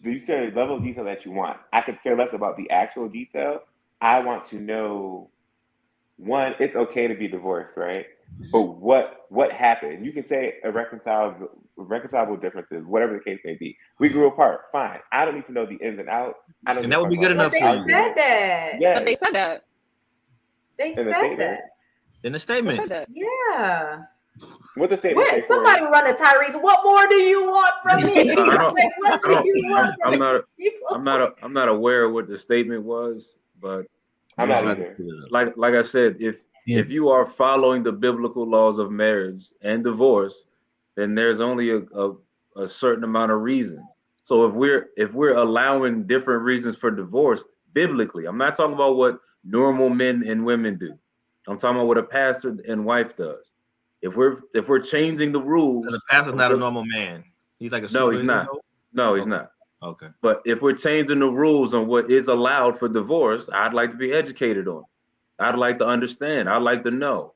you say level of detail that you want. I could care less about the actual detail. I want to know, one, it's okay to be divorced, right? But what happened? You can say reconcilable differences, whatever the case may be. We grew apart. Fine. I don't need to know the ins and outs. I don't And give that a would fuck be good about But enough they for you. said argument. that. Yes. But they said that. They In the said statement. that. In the They statement. said that. Yeah. What the statement say, Wait, Corey? somebody run to Tyrese. What more do you want from me? I don't. Like, what I do don't. you want from I'm not. these people? I'm not aware of what the statement was, but I'm you not know, either. like I said, Yeah. if you are following the biblical laws of marriage and divorce, then there's only a certain amount of reasons. So if we're allowing different reasons for divorce biblically, I'm not talking about what normal men and women do. I'm talking about what a pastor and wife does. If we're changing the So the rules, pastor's not a normal man. He's like a no, he's superhero. not. No, he's Okay. not. Okay. But if we're changing the rules on what is allowed for divorce, I'd like to be educated on it. I'd like to understand. I'd like to know.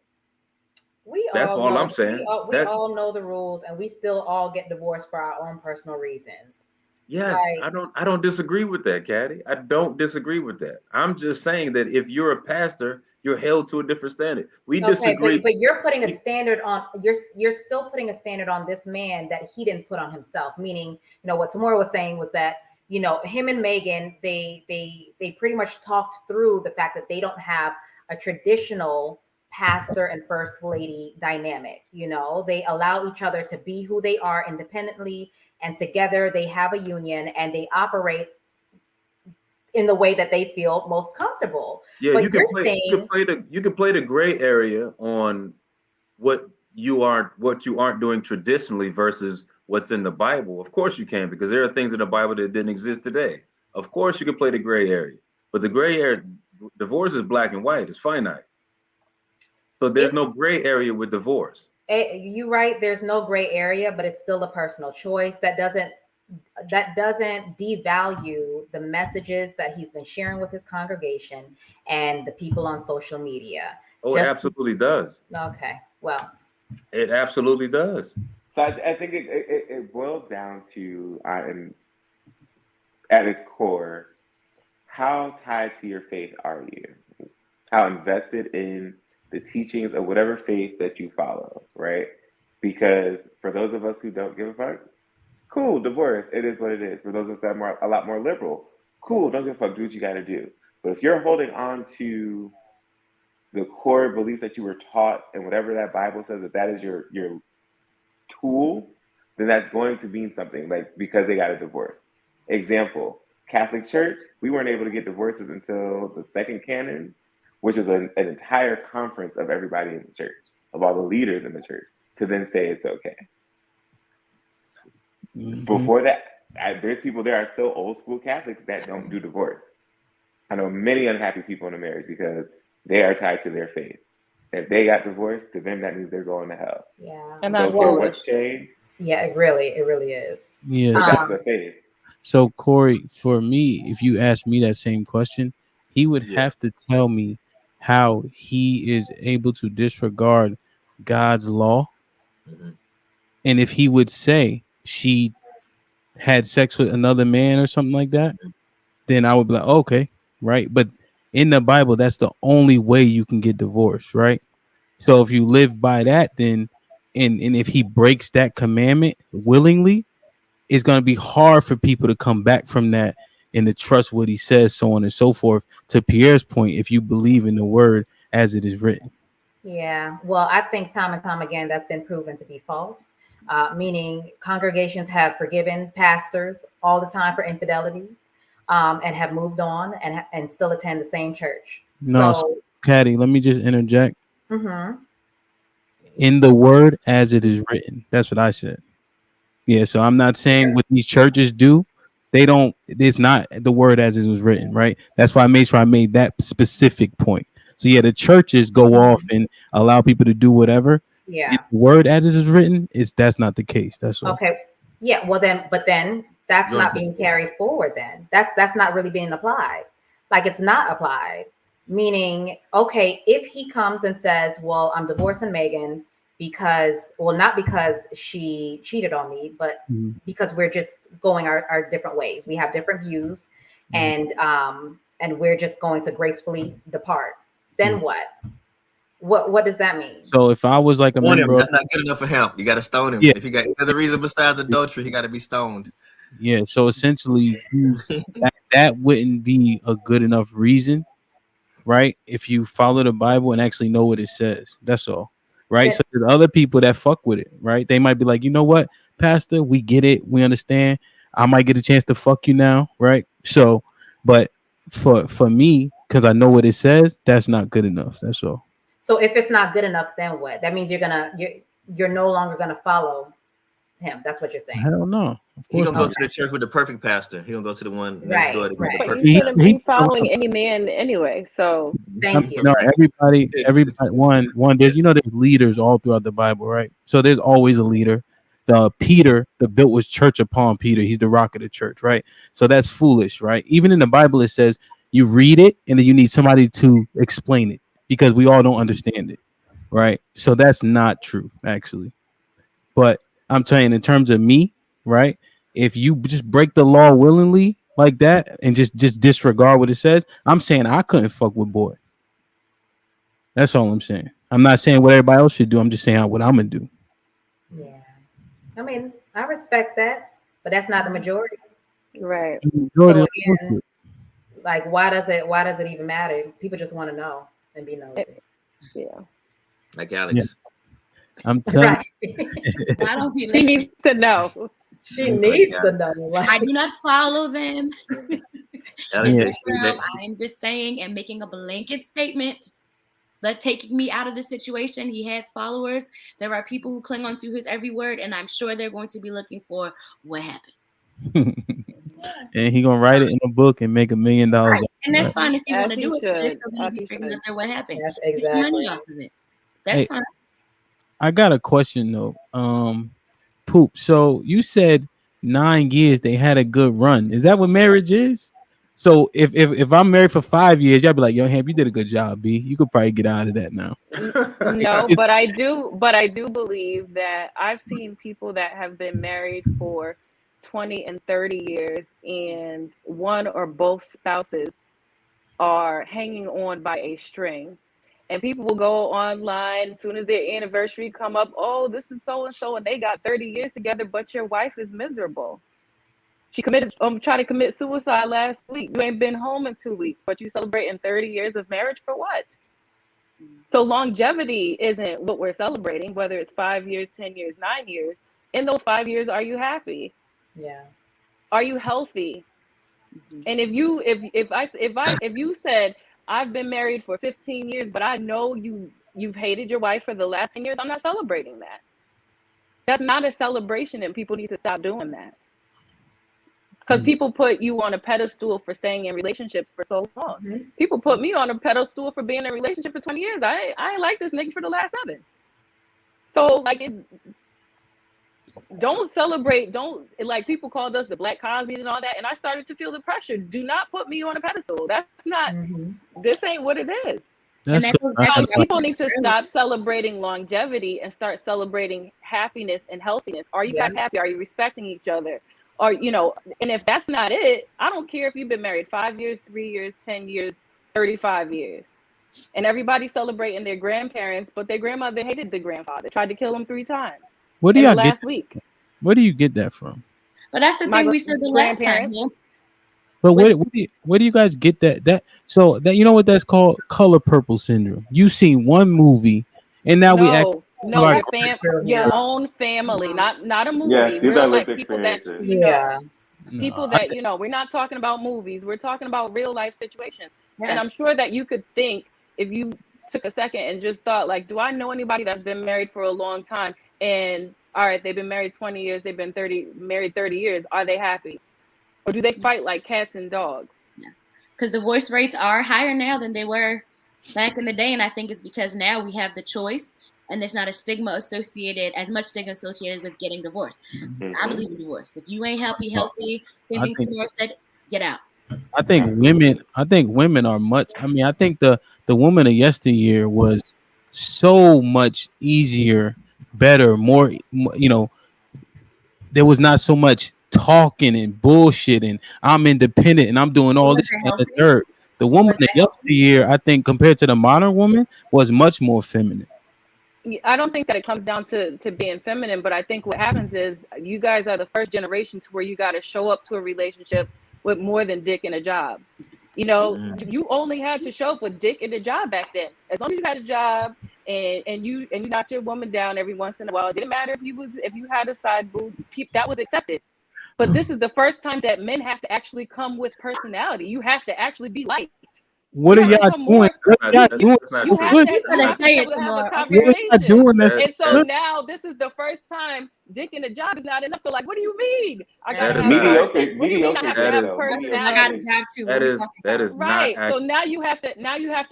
We That's all all know I'm saying. we all know the rules, and we still all get divorced for our own personal reasons. Yes, Like, I don't disagree with that, Caddy. I don't disagree with that. I'm just saying that if you're a pastor, you're held to a different standard. We okay, disagree. but you're putting a standard on you're still putting a standard on this man that he didn't put on himself. Meaning, what Tamora was saying was that him and Megan, they pretty much talked through the fact that they don't have a traditional pastor and first lady dynamic. They allow each other to be who they are independently, and together they have a union and they operate in the way that they feel most comfortable. Yeah, But you you're can play saying, you can play the gray area on what you aren't doing traditionally versus what's in the Bible. Of course you can, because there are things in the Bible that didn't exist today. Of course you can play the gray area. But the gray area, divorce is black and white, it's finite. So there's no gray area with divorce. you're right, there's no gray area, but it's still a personal choice. That doesn't devalue the messages that he's been sharing with his congregation and the people on social media. Oh, it absolutely does. Okay, well, It absolutely does. So I think it boils down to, at its core, how tied to your faith are you? How invested in the teachings of whatever faith that you follow, right? Because for those of us who don't give a fuck, cool, divorce, it is what it is. For those of us that are a lot more liberal, cool, don't give a fuck, do what you got to do. But if you're holding on to the core beliefs that you were taught and whatever that Bible says that is your tool, then that's going to mean something, like because they got a divorce. Example, Catholic Church, we weren't able to get divorces until the second canon, which is an entire conference of everybody in the church, of all the leaders in the church, to then say it's okay. Mm-hmm. Before that, there's people there are still old school Catholics that don't do divorce. I know many unhappy people in a marriage because they are tied to their faith. If they got divorced, to them that means they're going to hell. Yeah, and that's what's changed. Yeah, it really is. Yeah, that's the faith. So Corey, for me, if you ask me that same question, he would have to tell me how he is able to disregard God's law. Mm-hmm. And if he would say she had sex with another man or something like that, then I would be like, okay, right. But in the Bible, that's the only way you can get divorced, right? So if you live by that, then and if he breaks that commandment willingly, it's going to be hard for people to come back from that and to trust what he says, so on and so forth. To Pierre's point, if you believe in the word as it is written. Yeah, well, I think time and time again that's been proven to be false. Meaning congregations have forgiven pastors all the time for infidelities, and have moved on and still attend the same church. No, so, Caddy, let me just interject. Mm-hmm. In the word as it is written. That's what I said. Yeah, so I'm not saying what these churches do. They don't. It's not the word as it was written, right? That's why I made sure I made that specific point. So yeah, the churches go off and allow people to do whatever. Yeah. The word as it is written that's not the case. That's all. Okay. Yeah. Well, but then that's not being carried forward. Then that's not really being applied. Like, it's not applied. Meaning, okay, if he comes and says, "Well, I'm divorcing Megan not because she cheated on me, but because we're just going our different ways. We have different views, and we're just going to gracefully depart." Then what? What does that mean? So if I was like a Warn him, member of, that's not good enough for him. You got to stone him. yeah, If he got any other reason besides adultery, he got to be stoned. yeah. So essentially, that wouldn't be a good enough reason, right? If you follow the Bible and actually know what it says, that's all, right? So there's other people that fuck with it, right? They might be like, you know what, Pastor, we get it, we understand. I might get a chance to fuck you now, right? So, but for me, because I know what it says, that's not good enough. That's all. So if it's not good enough, then what? That means you're no longer gonna follow him. That's what you're saying. Hell no. He gonna go to the church with the perfect pastor. He gonna go to the one next door. But you shouldn't be following any man anyway. So thank you. No, everybody. One. There's there's leaders all throughout the Bible, right? So there's always a leader. The Peter, the built was church upon Peter. He's the rock of the church, right? So that's foolish, right? Even in the Bible, it says you read it and then you need somebody to explain it because we all don't understand it, right? So that's not true, actually. But I'm saying in terms of me, right? If you just break the law willingly like that and just disregard what it says, I'm saying I couldn't fuck with boy. That's all I'm saying. I'm not saying what everybody else should do. I'm just saying what I'm gonna do. Yeah, I mean, I respect that, but that's not the majority, right? So again, like, why does it even matter? People just want to know and be nosy. Yeah, like Alex. Yeah. I'm telling I don't be she needs to know. She needs to know. I do not follow them. Alex, I am just saying and making a blanket statement. But taking me out of the situation, he has followers. There are people who cling on to his every word, and I'm sure they're going to be looking for what happened. And he gonna write it in a book and make $1 million. Right. And that's fine if you want to he do it. They're should. still going to be figuring out what happened. That's Get your money exactly. off of it. That's fine. I got a question though. Poop. So you said 9 years they had a good run. Is that what marriage is? So if I'm married for 5 years, y'all be like, yo, Hamp, you did a good job, B. You could probably get out of that now. No, but I do believe that I've seen people that have been married for 20 and 30 years and one or both spouses are hanging on by a string. And people will go online as soon as their anniversary come up. Oh, this is so and so, and they got 30 years together, but your wife is miserable. She committed tried to commit suicide last week. You ain't been home in 2 weeks, but you celebrating 30 years of marriage for what? So longevity isn't what we're celebrating, whether it's 5 years, 10 years, 9 years. In those 5 years, are you happy? Yeah. Are you healthy? And if you said I've been married for 15 years, but I know you've hated your wife for the last 10 years, I'm not celebrating that. That's not a celebration, and people need to stop doing that. Because people put you on a pedestal for staying in relationships for so long. People put me on a pedestal for being in a relationship for 20 years. I ain't like this nigga for the last 7. So like don't celebrate, like people called us the Black Cosby and all that, and I started to feel the pressure. Do not put me on a pedestal. That's not this ain't what it is. People need to stop celebrating longevity and start celebrating happiness and healthiness. Are you guys happy? Are you respecting each other? Or and if that's not it, I don't care if you've been married 5 years, 3 years, 10 years, 35 years. And everybody's celebrating their grandparents, but their grandmother hated the grandfather, tried to kill him 3 times. What do y'all get? Last week. Where do you get that from? But that's the thing we said the last time. Yeah? But where do you guys get that? So that what that's called? Color purple syndrome. You've seen one movie, and now we act. No, your own family, not a movie. Yeah, these real are life lived people that experiences. people that we're not talking about movies. We're talking about real life situations. Yes. And I'm sure that you could think, if you took a second and just thought, like, do I know anybody that's been married for a long time? And all right, they've been married 20 years, they've been married 30 years. Are they happy? Or do they fight like cats and dogs? Yeah, because divorce rates are higher now than they were back in the day. And I think it's because now we have the choice. And there's not as much stigma associated with getting divorced. I believe in divorce. If you ain't healthy, thinking towards that, get out. I think women are much. I mean, I think the woman of yesteryear was so much easier, better, more. There was not so much talking and bullshit, and I'm independent and I'm doing all this and the third. The woman of yesteryear, I think, compared to the modern woman, was much more feminine. I don't think that it comes down to being feminine, but I think what happens is you guys are the first generation to where you got to show up to a relationship with more than dick and a job. You know, you only had to show up with dick and a job back then. As long as you had a job and you knocked your woman down every once in a while, it didn't matter if you had a side boob, that was accepted. But this is the first time that men have to actually come with personality. You have to actually be liked. What are y'all doing? What y'all doing? You have to have a conversation. And so now this is the first time dick in a job is not enough. So like, what do you mean? I gotta have mediocre. What do you mean I have to have personality? I got a job too. That is right. Not so now you have to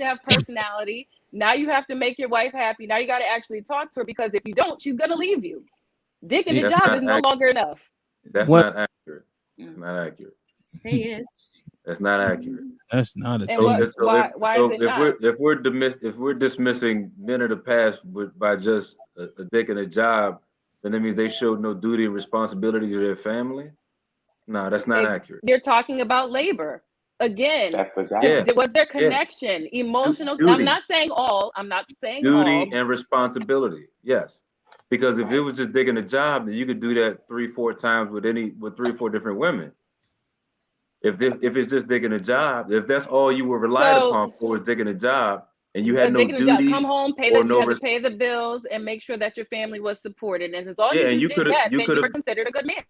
have personality. Now you have to make your wife happy. Now you got to actually talk to her, because if you don't, she's gonna leave you. Dick in a job is no longer enough. That's not accurate. It's not accurate. Say it. That's not accurate. That's not a thing. Why is it not? If we're dismissing men of the past by just a dick and a job, then that means they showed no duty and responsibility to their family. No, that's not accurate. You're talking about labor. Again, was there connection, emotional? Duty. I'm not saying all. I'm not saying duty all. and responsibility. Yes, because if it was just digging a job, then you could do that 3-4 times with 3-4 different women. If it's just digging a job, if that's all you were relied upon for was digging a job, and you had no duty, come home, pay the bills, and make sure that your family was supported. And as long as you did that, then you were considered a good man.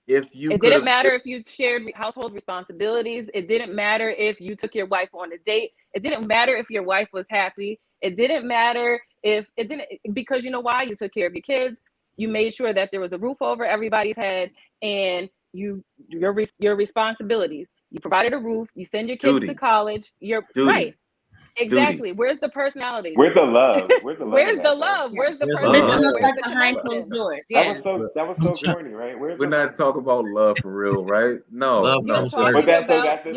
It didn't matter if you shared household responsibilities. It didn't matter if you took your wife on a date. It didn't matter if your wife was happy. It didn't matter because you know why? You took care of your kids. You made sure that there was a roof over everybody's head, and your responsibilities. You provided a roof. You send your kids to college. You're right. Exactly. Duty. Where's the personality? Where's the love? Where's the love? Where's the personality? Behind closed doors. Yeah. That was so corny, right? We're not talking about love for real, right? No. You're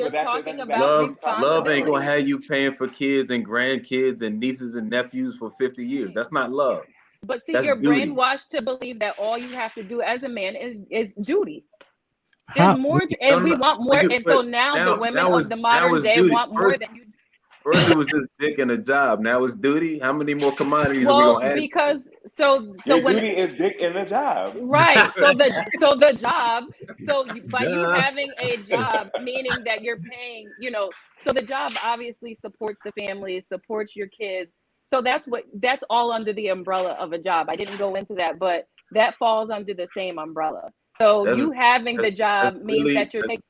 talking about love ain't gonna have you paying for kids and grandkids and nieces and nephews for 50 years. That's not love. But see, you're brainwashed to believe that all you have to do as a man is duty. There's more, and we want more. And so now the women of the modern day want more than you. First it was just dick and a job. Now it's duty. How many more commodities are we gonna add? Because so your when duty is dick and a job. Right. So the job. So by you having a job, meaning that you're paying, so the job obviously supports the family, supports your kids. So that's all under the umbrella of a job. I didn't go into that, but that falls under the same umbrella. So you having the job means that you're taking.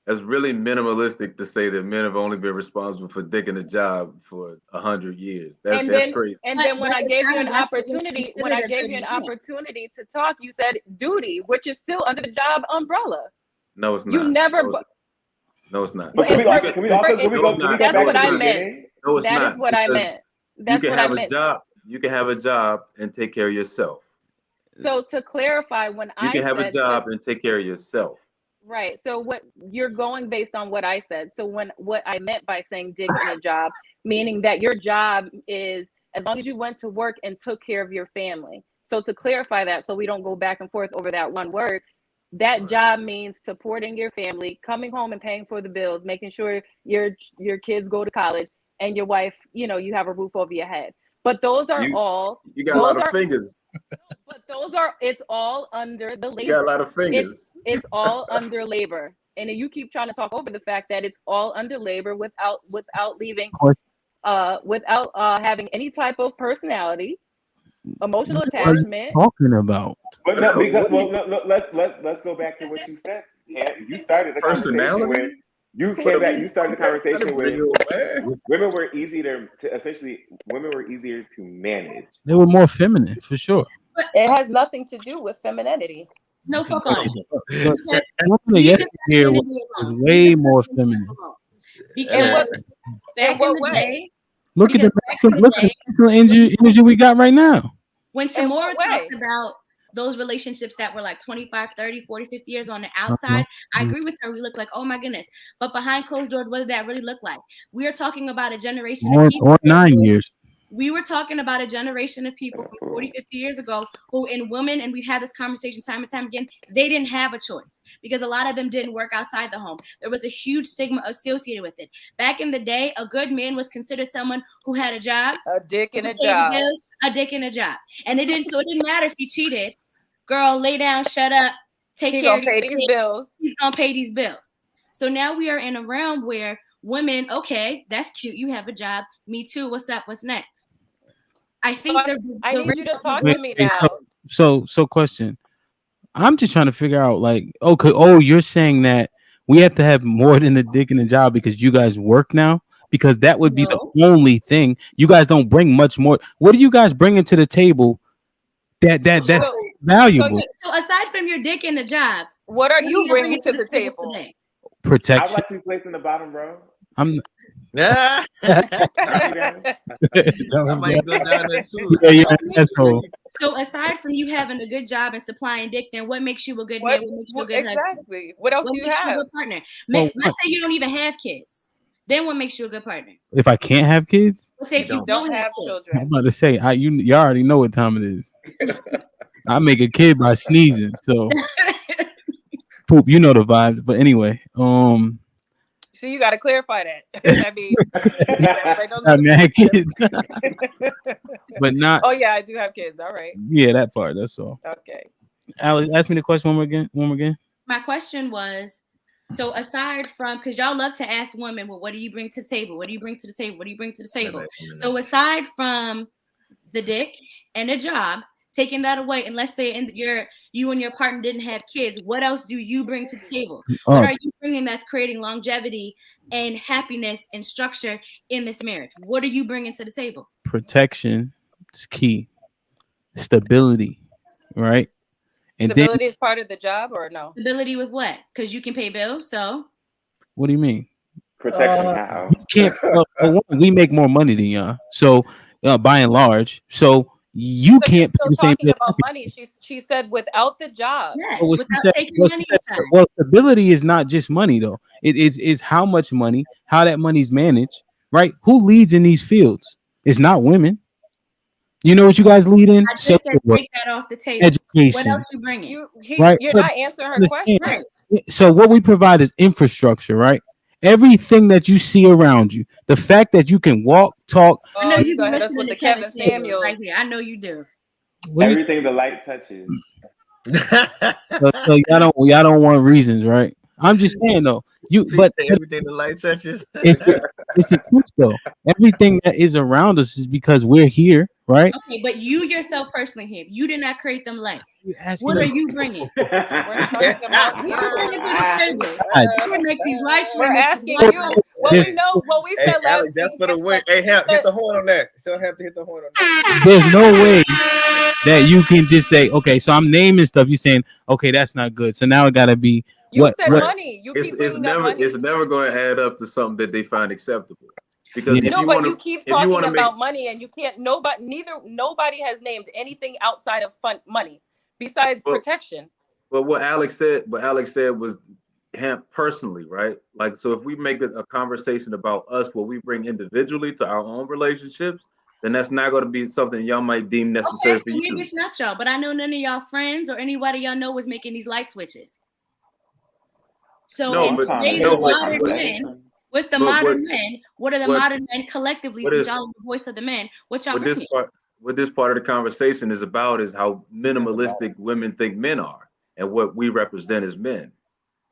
That's really minimalistic to say that men have only been responsible for digging a job for 100 years. That's crazy. And then when I gave you an opportunity, to talk, you said duty, which is still under the job umbrella. No, it's not. You never. No, it's not. But can we go back what to I the meant. No, it's not. That is what I meant. That's what I meant. You can have a job and take care of yourself. So to clarify, when you can have a job and take care of yourself. Right. So what you're going based on what I said. So what I meant by saying dick in a job, meaning that your job is as long as you went to work and took care of your family. So to clarify that, so we don't go back and forth over that one word, that job means supporting your family, coming home and paying for the bills, making sure your kids go to college, and your wife, you have a roof over your head. But those are all. You got a lot of fingers. But it's all under the labor. You got a lot of fingers. It's all under labor. And you keep trying to talk over the fact that it's all under labor without leaving, without having any type of personality, emotional attachment. Talking about. But no, let's go back to what you said. You started the conversation with. You came back. You started the conversation with women were easier to manage. They were more feminine, for sure. It has nothing to do with femininity. No, fuck on. Yesterday was way more feminine. Because back in the day, look at the energy we got right now. When Tamora talks about those relationships that were like 25, 30, 40, 50 years on the outside, I agree with her. We look like, oh my goodness. But behind closed doors, what did that really look like? We are talking about a generation of people. Or 9 years. We were talking about a generation of people from 40, 50 years ago who, in women, and we've had this conversation time and time again, they didn't have a choice because a lot of them didn't work outside the home. There was a huge stigma associated with it. Back in the day, a good man was considered someone who had a job, a dick and a job, bills, a dick and a job. And it didn't matter if you cheated. Girl, lay down, shut up, take care of these bills. He's gonna pay these bills. So now we are in a realm where women, okay, that's cute. You have a job. Me too. What's up? What's next? I think I need you to talk to me now. So question. I'm just trying to figure out, like, okay, you're saying that we have to have more than a dick in a job because you guys work now? Because that would be the only thing. You guys don't bring much more. What do you guys bring to the table that's valuable? So aside from your dick in the job, what are you bringing to the table today? I'd Protection. like to be placed in the bottom, bro. I'm. I might go down there too. So aside from you having a good job and supplying dick, then what makes you a good man? What makes you a good husband? Exactly. What else do you have? You a good partner? Let's say you don't even have kids. Then what makes you a good partner? If I can't have kids? Let's say if you don't have children. I'm about to say, you already know what time it is. I make a kid by sneezing, so poop, you know the vibes. But anyway, See, you got to clarify that. That means I mean, I have kids, but not. Oh yeah, I do have kids. All right. Yeah, that part. That's all. Okay. Alex, ask me the question one more again. My question was, so aside from, because y'all love to ask women, well, what do you bring to the table? What do you bring to the table? What do you bring to the table? So aside from the dick and a job, taking that away, and let's say you and your partner didn't have kids, what else do you bring to the table? What are you bringing that's creating longevity and happiness and structure in this marriage? What are you bringing to the table? Protection is key. Stability, right? And stability is part of the job, or no? Stability with what? Because you can pay bills. So what do you mean? Protection how? We make more money than y'all, so by and large, so you can't pay the same bill. About money, she said without the job. Yes, without taking money. Well, stability is not just money though. It is how much money, how that money's managed, right? Who leads in these fields? It's not women. You know what you guys lead in? I just said take that off the table. Education. What else you bringing? Right? You're not answering her question. Right. So what we provide is infrastructure, right? Everything that you see around you, the fact that you can walk, talk. I know you hit us with the Kevin Samuels right here. I know you do. Everything the light touches. So y'all don't want reasons, right? I'm just saying though. But everything the light touches. It's the truth though. Everything that is around us is because we're here, right? Okay, but you yourself personally here, you did not create them lights. What are you bringing? We're talking about what you bringing to the table. We're make these lights. We're asking you. What we know, what we said last week. That's for the win. Hey, hit the horn on that. She'll have to hit the horn on that. There's no way that you can just say, okay, so I'm naming stuff. You're saying, okay, that's not good. So now it gotta be. You said money. It's never going to add up to something that they find acceptable. Because you keep talking about money, and you can't. Nobody has named anything outside of money besides protection. But what Alex said was him personally, right? Like, so if we make a conversation about us, what we bring individually to our own relationships, then that's not going to be something y'all might deem necessary for you. Maybe it's not y'all, but I know none of y'all friends or anybody y'all know was making these light switches. So modern men, what are the modern men collectively, since y'all are the voice of the men, what y'all bringing? What this part of the conversation is about is how minimalistic women think men are and what we represent as men.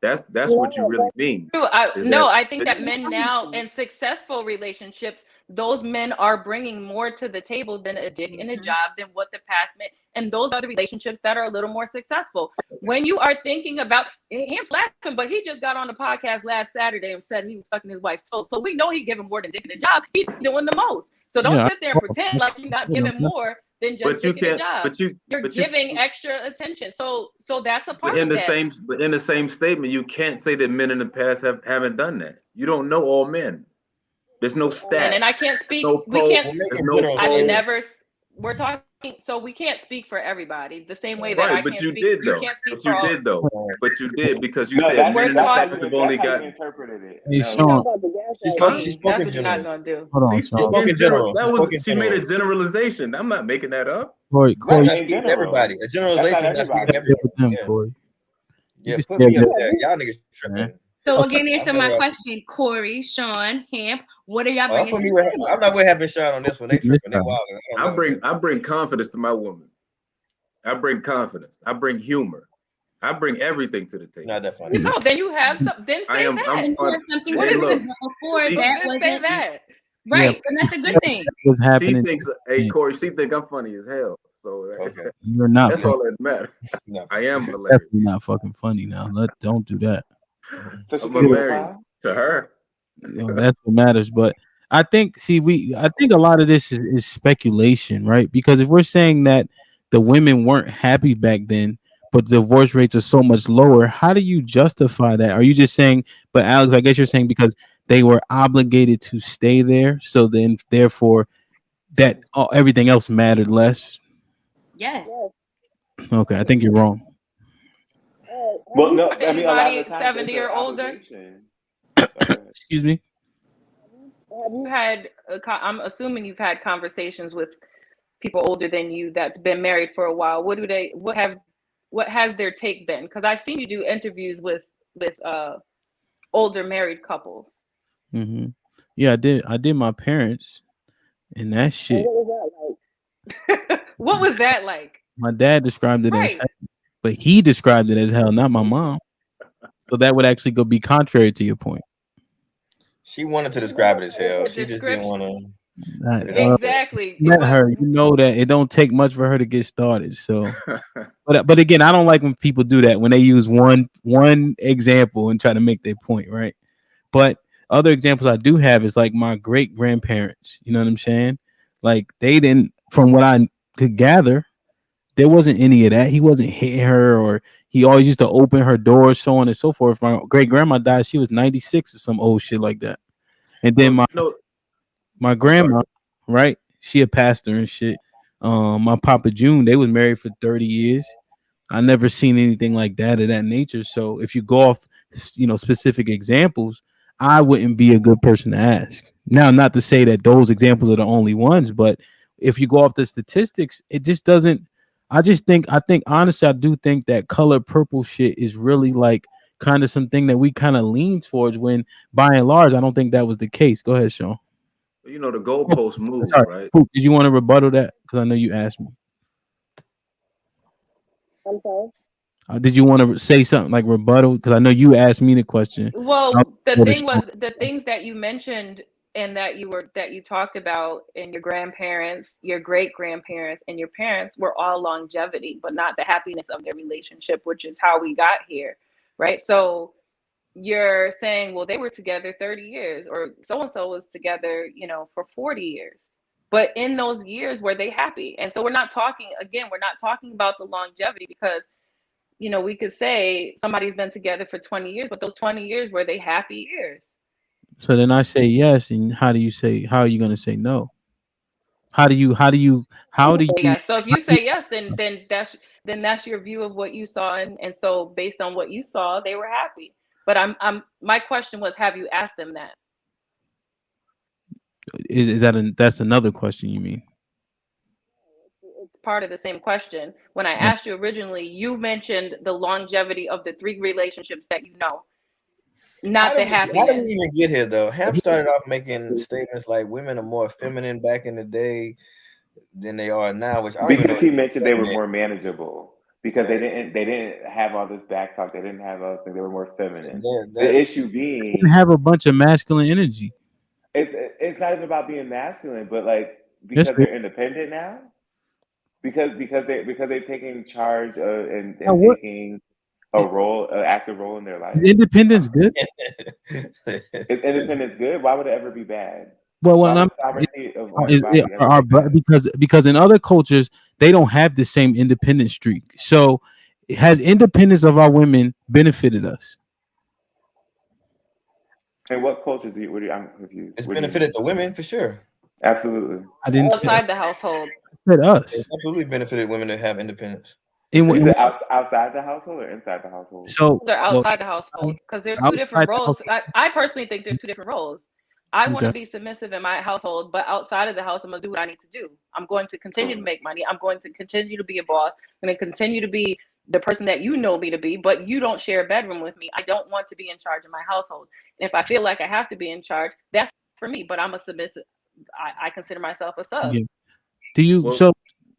That's what you really mean. I think that men now in successful relationships, those men are bringing more to the table than a dick and a job, than what the past meant. And those are the relationships that are a little more successful. When you are thinking about him laughing, but he just got on the podcast last Saturday and said he was sucking his wife's toes. So we know he's giving more than dick and a job. He's doing the most. So don't sit there and pretend like you're not giving more than just dick and a job. You're giving extra attention. So that's a part of that. But in the same statement, you can't say that men in the past haven't done that. You don't know all men. There's no stats. And I can't speak. No we can't. I've never. We're talking so we can't speak for everybody the same way that Right, I but can't you speak. did You though. can't speak But for you all. did though. But you did because you No, said men We're in the that's how talking. past you have only got. interpreted it. Hey, No, You know Sean. about the She gaslighting. spoke. She See, spoke that's in what you're not general. gonna do. Hold on, She Sean. spoke in general. That She spoke in was she made a general. generalization. I'm not making that up. Corey, I'm right, not in speaking to everybody. general. A That's generalization not is not speaking to everybody. Stay with everybody. them, Yeah, Corey. You yeah. can Put stay me up with there. Y'all niggas them, man. tripping. So Okay. again, answer I'm my never. question, Corey, Sean, Hamp. What are y'all Oh, bringing put to me the with. table? I'm not with having shine on this one. They This tripping. They time. wilding. I don't know what that. I bring confidence to my woman. I bring confidence. I bring humor. I bring everything to the table. Not that funny. No, then you have some. Then say I'm that. You fun. have something What Hey, to is look, bring, it? but before she that Then say wasn't that. Yeah, right, and that's a good thing. what's she happening? thinks, hey Corey, she think I'm funny as hell. So Okay. You're not. that's all that matters. Not I funny. am hilarious. Definitely not fucking funny now. Don't do that. So she I'm give you a hilarious five? to her. You know, that's what matters. But I think, I think a lot of this is speculation, right? Because if we're saying that the women weren't happy back then, but the divorce rates are so much lower, how do you justify that? Are you just saying, but Alex, I guess you're saying because they were obligated to stay there, so then therefore that everything else mattered less? Yes. Okay, I think you're wrong. Well, no, I mean, a lot of Anybody the times there's 70 an or older? obligation. Oh, go ahead. Excuse me. Have you had? I'm assuming you've had conversations with people older than you that's been married for a while. What do they? What has their take been? Because I've seen you do interviews with older married couples. Mm-hmm. Yeah, I did my parents, and that shit. What was that like? My dad described it as Right. hell, but he described it as hell, not my mom. So that would actually go be contrary to your point. She wanted to describe it as hell. The She just didn't want description. to. Exactly. It Met was. her, you know that it don't take much for her to get started. So, but again, I don't like when people do that when they use one example and try to make their point, right? But other examples I do have is like my great grandparents. You know what I'm saying? Like they didn't, from what I could gather, there wasn't any of that. He wasn't hitting her, or he always used to open her doors, so on and so forth. My great grandma died; she was 96 or some old shit like that. And then Well, you know, my I'm sorry. grandma, right? She a pastor and shit. My Papa June, they was married for 30 years. I never seen anything like that of that nature. So if you go off, specific examples, I wouldn't be a good person to ask. Now, not to say that those examples are the only ones, but if you go off the statistics, it just doesn't. I think honestly, I do think that color purple shit is really like kind of something that we kind of lean towards when by and large, I don't think that was the case. Go ahead, Sean. You know the Oh, goalposts move, sorry. right? Poop, did you want to rebuttal that? Because I know you asked me. I'm sorry. Did you want to say something like rebuttal? Because I know you asked me the question. Well, the I'll thing was the things that you mentioned and that you talked about in your grandparents, your great grandparents, and your parents were all longevity, but not the happiness of their relationship, which is how we got here, right? So you're saying, well, they were together 30 years, or so and so was together, for 40 years. But in those years, were they happy? And so we're not talking about the longevity because we could say somebody's been together for 20 years, but those 20 years, were they happy years? So then I say yes, and how are you going to say no? How do you Yeah. So if you say yes, then that's your view of what you saw, and so based on what you saw, they were happy. But my question was, have you asked them that? that's another question you mean? It's part of the same question. When I Oh, asked you originally, you mentioned the longevity of the 3 relationships that not the How did we happiness. even get here though? Hamp started off making statements like women are more feminine back in the day than they are now, which I don't even know. Because he mentioned they were more manageable because Right. they didn't have all this back talk. They didn't have all this thing. They were more feminine. The That issue they didn't being, have a bunch of masculine energy. it's not even about being masculine, but like Yes, because they're independent now, because they're taking charge now and what taking a role, an active role in their life. is independence good? Is independence good? Why would it ever be bad? Well, Why when I'm would sovereignty of one's is it body ever be bad? because in other cultures they don't have the same independent streak. So has independence of our women benefited us? And what culture do you? I'm confused. it's What do you benefited mean? the women for sure. Absolutely. I didn't say Outside the household. said us. It's absolutely benefited women to have independence. Is it outside the household or inside the household? So, They're well, outside the household because there's two outside different the roles. household. I personally think there's two different roles. I want to Okay. be submissive in my household, but outside of the house, I'm going to do what I need to do. I'm going to continue to make money. I'm going to continue to be a boss. I'm going to continue to be the person that you know me to be, but you don't share a bedroom with me. I don't want to be in charge of my household. And if I feel like I have to be in charge, that's for me, but I'm a submissive. I consider myself a sub. Yeah. Do you Well,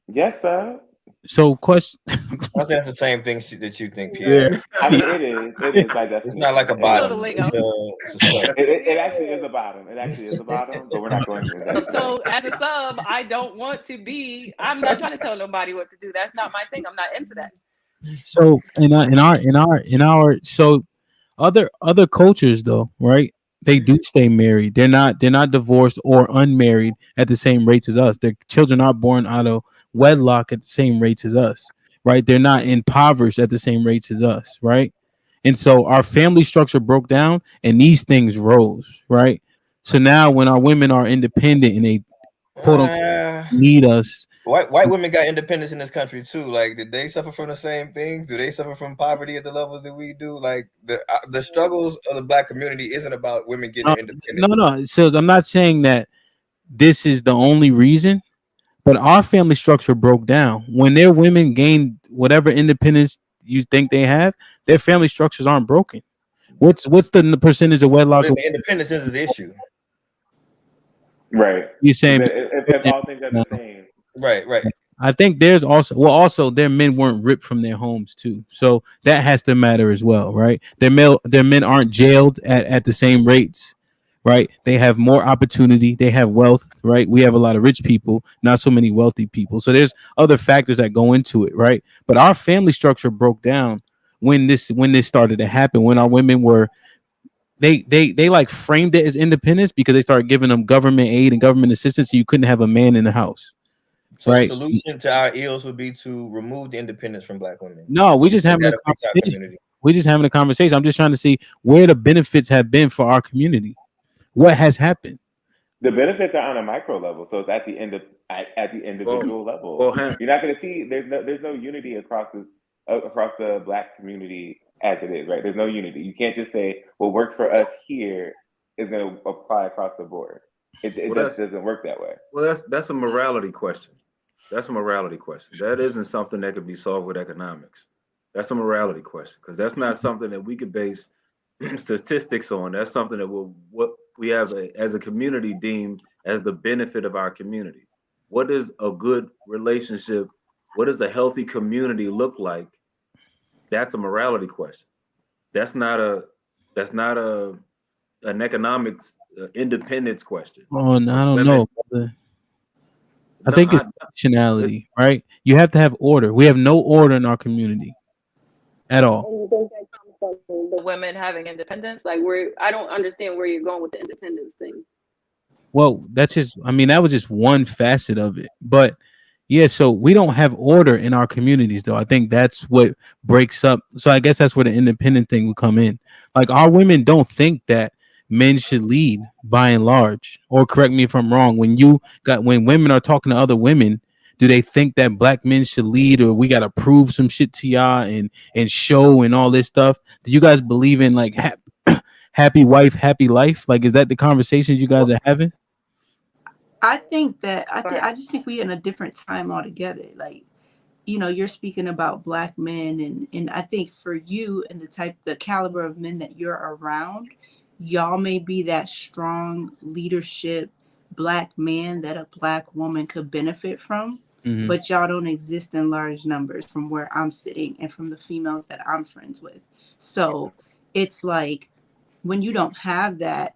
Yes, sir. so question? I think that's the same thing that you think, Yeah. Pierre. I mean, it is. It is by It's not like definition. a It is. So the bottom. lingo. It's a sub. It actually is a bottom. It actually is a bottom, but we're not going into that today. So as a sub, I don't want to be. I'm not trying to tell nobody what to do. That's not my thing. I'm not into that. So in our so other cultures though, right? They do stay married. They're not divorced or unmarried at the same rates as us. Their children are born out of wedlock at the same rates as us, right? They're not impoverished at the same rates as us, right? And so our family structure broke down and these things rose, right? So now when our women are independent and they quote unquote Uh, need us. white women got independence in this country too. Like, did they suffer from the same things? Do they suffer from poverty at the level that we do? Like, the struggles of the black community isn't about women getting No, their no, independence. no. So I'm not saying that this is the only reason, but our family structure broke down. When their women gained whatever independence you think they have, their family structures aren't broken. What's the percentage of wedlock? But the independence isn't the issue. Right. You're Because saying if all things are the same. Right. I think there's also their men weren't ripped from their homes too, so that has to matter as well, right? Their men aren't jailed at the same rates, right? They have more opportunity, they have wealth, right? We have a lot of rich people, not so many wealthy people, so there's other factors that go into it, right? But our family structure broke down when this started to happen, when our women were they like framed it as independence because they started giving them government aid and government assistance, so you couldn't have a man in the house, So the right? solution to our ills would be to remove the independence from black women. No, we You just think having a that affects our conversation. community? We're just having a conversation. I'm just trying to see where the benefits have been for our community. What has happened? The benefits are on a micro level, so it's at the at the individual level. well, You're not going to see there's no unity across the black community as it is, right? There's no unity. You can't just say what works for us here is going to apply across the board. It well, just that's doesn't work that way. that's a morality question. That's a morality question. That isn't something that could be solved with economics. That's a morality question because that's not something that we could base statistics on. That's something that what we have as a community deem as the benefit of our community. What does a good relationship? What does a healthy community look like? That's a morality question. That's not a that's not an economics independence question Oh, no, of I don't women. know, brother. I No, think it's it's, functionality, right? You have to have order. We have no order in our community at all. And you think that comes from the women having independence? Like, I don't understand where you're going with the independence thing. Well, that was just one facet of it. But yeah, so we don't have order in our communities, though. I think that's what breaks up. So I guess that's where the independent thing would come in. Like, our women don't think that men should lead by and large. Or correct me if I'm wrong. When women are talking to other women, do they think that black men should lead, or we gotta prove some shit to y'all and show and all this stuff? Do you guys believe in like happy wife, happy life? Like, is that the conversations you guys are having? I think that Go ahead. I just think we're in a different time altogether. Like, you're speaking about black men, and I think for you and the caliber of men that you're around, y'all may be that strong leadership black man that a black woman could benefit from, Mm-hmm. but y'all don't exist in large numbers from where I'm sitting and from the females that I'm friends with. So it's like, when you don't have that,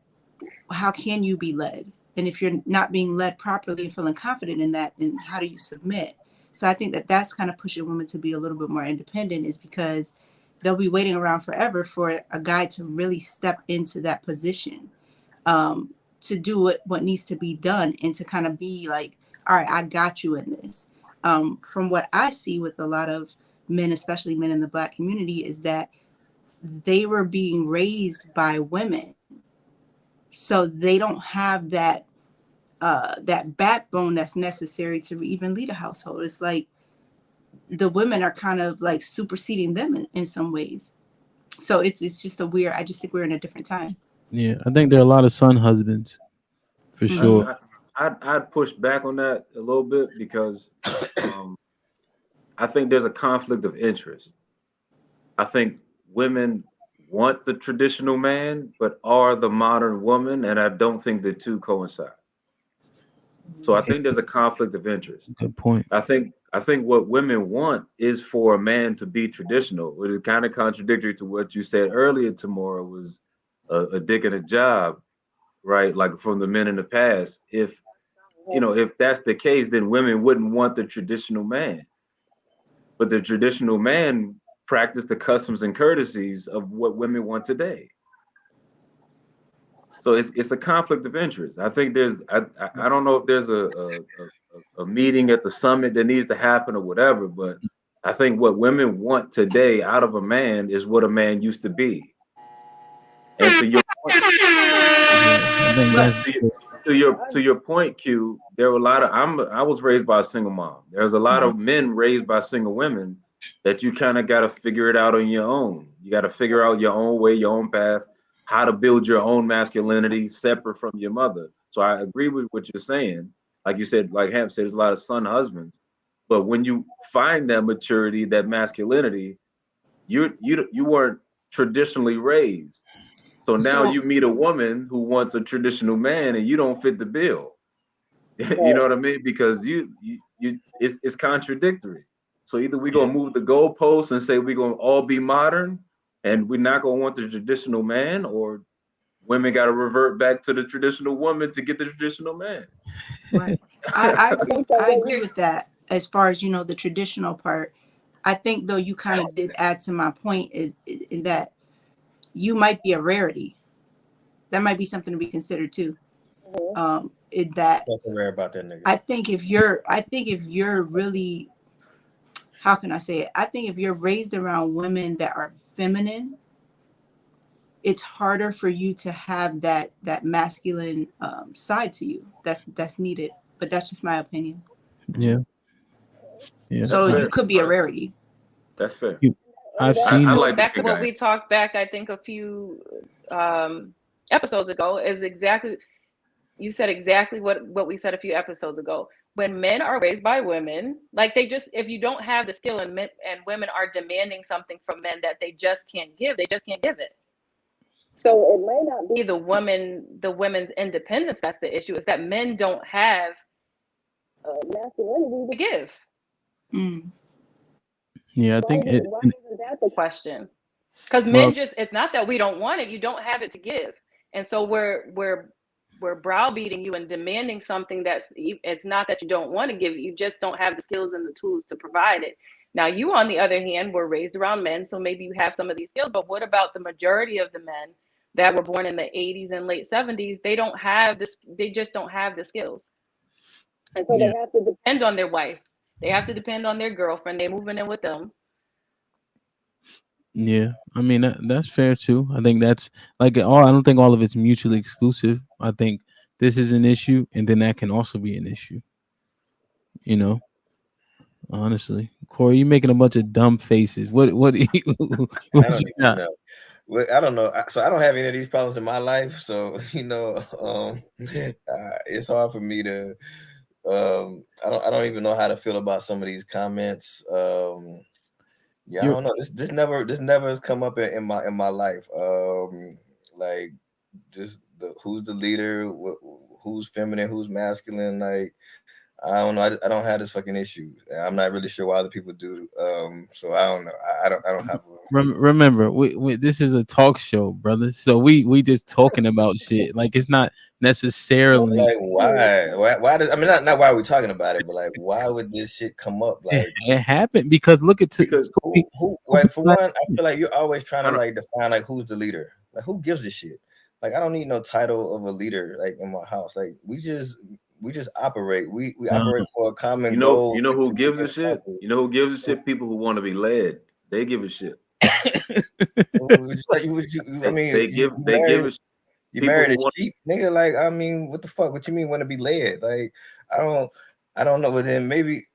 how can you be led? And if you're not being led properly and feeling confident in that, then how do you submit? So I think that that's kind of pushing women to be a little bit more independent, is because they'll be waiting around forever for a guy to really step into that position, to do what needs to be done, and to kind of be like, all right, I got you in this. From what I see with a lot of men, especially men in the black community, is that they were being raised by women. So they don't have that that backbone that's necessary to even lead a household. It's like the women are kind of like superseding them in some ways. So it's just a weird. I just think we're in a different time. Yeah, I think there are a lot of son husbands for sure. I'd push back on that a little bit because I think there's a conflict of interest. I think women want the traditional man, but are the modern woman, and I don't think the two coincide. So I think there's a conflict of interest. Good point. I think what women want is for a man to be traditional, which is kind of contradictory to what you said earlier. Tamora was a dick and a job, right? Like from the men in the past. If if that's the case, then women wouldn't want the traditional man. But the traditional man practiced the customs and courtesies of what women want today. So it's a conflict of interest. I think I don't know if there's a meeting at the summit that needs to happen or whatever, but I think what women want today out of a man is what a man used to be. And to your point, I think that's to your point, Q, there were a lot of I was raised by a single mom. There's a lot of men raised by single women that you kind of got to figure it out on your own. You got to figure out your own way, your own path, how to build your own masculinity separate from your mother. So I agree with what you're saying. Like you said, like Ham said, there's a lot of son husbands. But when you find that maturity, that masculinity, you weren't traditionally raised. So now you meet a woman who wants a traditional man and you don't fit the bill. You know what I mean? Because it's contradictory. So either we're gonna move the goalposts and say we're gonna all be modern and we're not gonna want the traditional man, or women gotta revert back to the traditional woman to get the traditional man. Right. I agree with that as far as the traditional part. I think though you kind of did add to my point is in that you might be a rarity. That might be something to be considered too. In that rare about that nigga. I think if you're really, how can I say it? I think if you're raised around women that are feminine, it's harder for you to have that masculine side to you. That's needed. But that's just my opinion. Yeah. So you could be a rarity. That's fair. I've seen like back to what we talked back, I think a few episodes ago is exactly, you said exactly what we said a few episodes ago. When men are raised by women, like if you don't have the skill and women are demanding something from men that they just can't give, they just can't give it. So it may not be the women's independence that's the issue. Is that men don't have masculinity to give. Yeah, I think why isn't that the question? Because men it's not that we don't want it, you don't have it to give. And so we're browbeating you and demanding something it's not that you don't want to give it, you just don't have the skills and the tools to provide it. Now you, on the other hand, were raised around men, so maybe you have some of these skills, but what about the majority of the men that were born in the 80s and late 70s? They don't have this, they just don't have the skills. And so they have to depend on their wife. They have to depend on their girlfriend. They're moving in with them. Yeah, I mean that's fair too. I think that's I don't think all of it's mutually exclusive. I think this is an issue, and then that can also be an issue. Honestly, Corey, you're making a bunch of dumb faces. What I don't even know. I don't know. So I don't have any of these problems in my life. So it's hard for me to. I don't even know how to feel about some of these comments. I don't know. This never has come up in my life. Like just who's the leader, who's feminine, who's masculine. Like I don't know. I don't have this fucking issue. I'm not really sure why other people do. So I don't know. I don't have. Remember, we this is a talk show, brother. So we just talking about shit. Like it's not necessarily like why does, I mean, not why are we talking about it, but like why would this shit come up? Like it happened because look at who like for one, I feel like you're always trying to like define like who's the leader. Like who gives a shit? Like I don't need no title of a leader like in my house. Like we just operate. We operate for a common goal. You know who gives a shit? You know who gives a shit? People who want to be led. They give a shit. I mean, they give a shit. You People married who a want sheep, nigga. Like, I mean, what the fuck? What you mean want to be led? Like, I don't, I don't know. But then maybe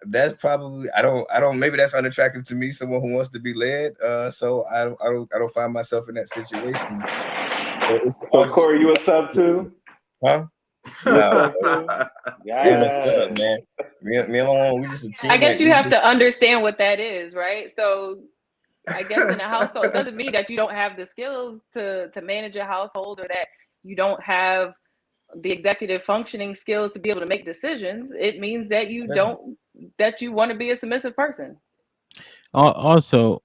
that's probably I don't. Maybe that's unattractive to me. Someone who wants to be led. So I don't find myself in that situation. So it's So all just, Corey, you a sub too? huh? You a No, sub too? I ain't a sub, Yeah. man. Me alone. We just a I team. guess That you we have just to understand what that is, right? So I guess in a household, it doesn't mean that you don't have the skills to manage a household, or that you don't have the executive functioning skills to be able to make decisions. It means that you want to be a submissive person. Also,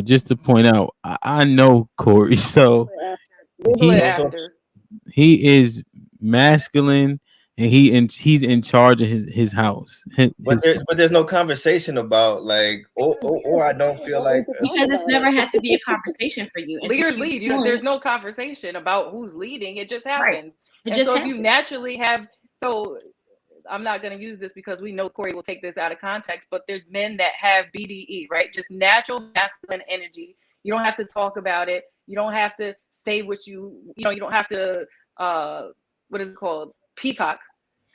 just to point out, I know Corey, so Google it he after. he is masculine, and he's in charge of his house. but there's no conversation about like, or I don't feel like because it's never had to be a conversation for you. Leaders lead. There's no conversation about who's leading. It just happens. It and just so happens. if you naturally have, so I'm not going to use this because we know Corey will take this out of context, but there's men that have BDE, right? Just natural masculine energy. You don't have to talk about it. You don't have to say what you don't have to, what is it called? Peacock,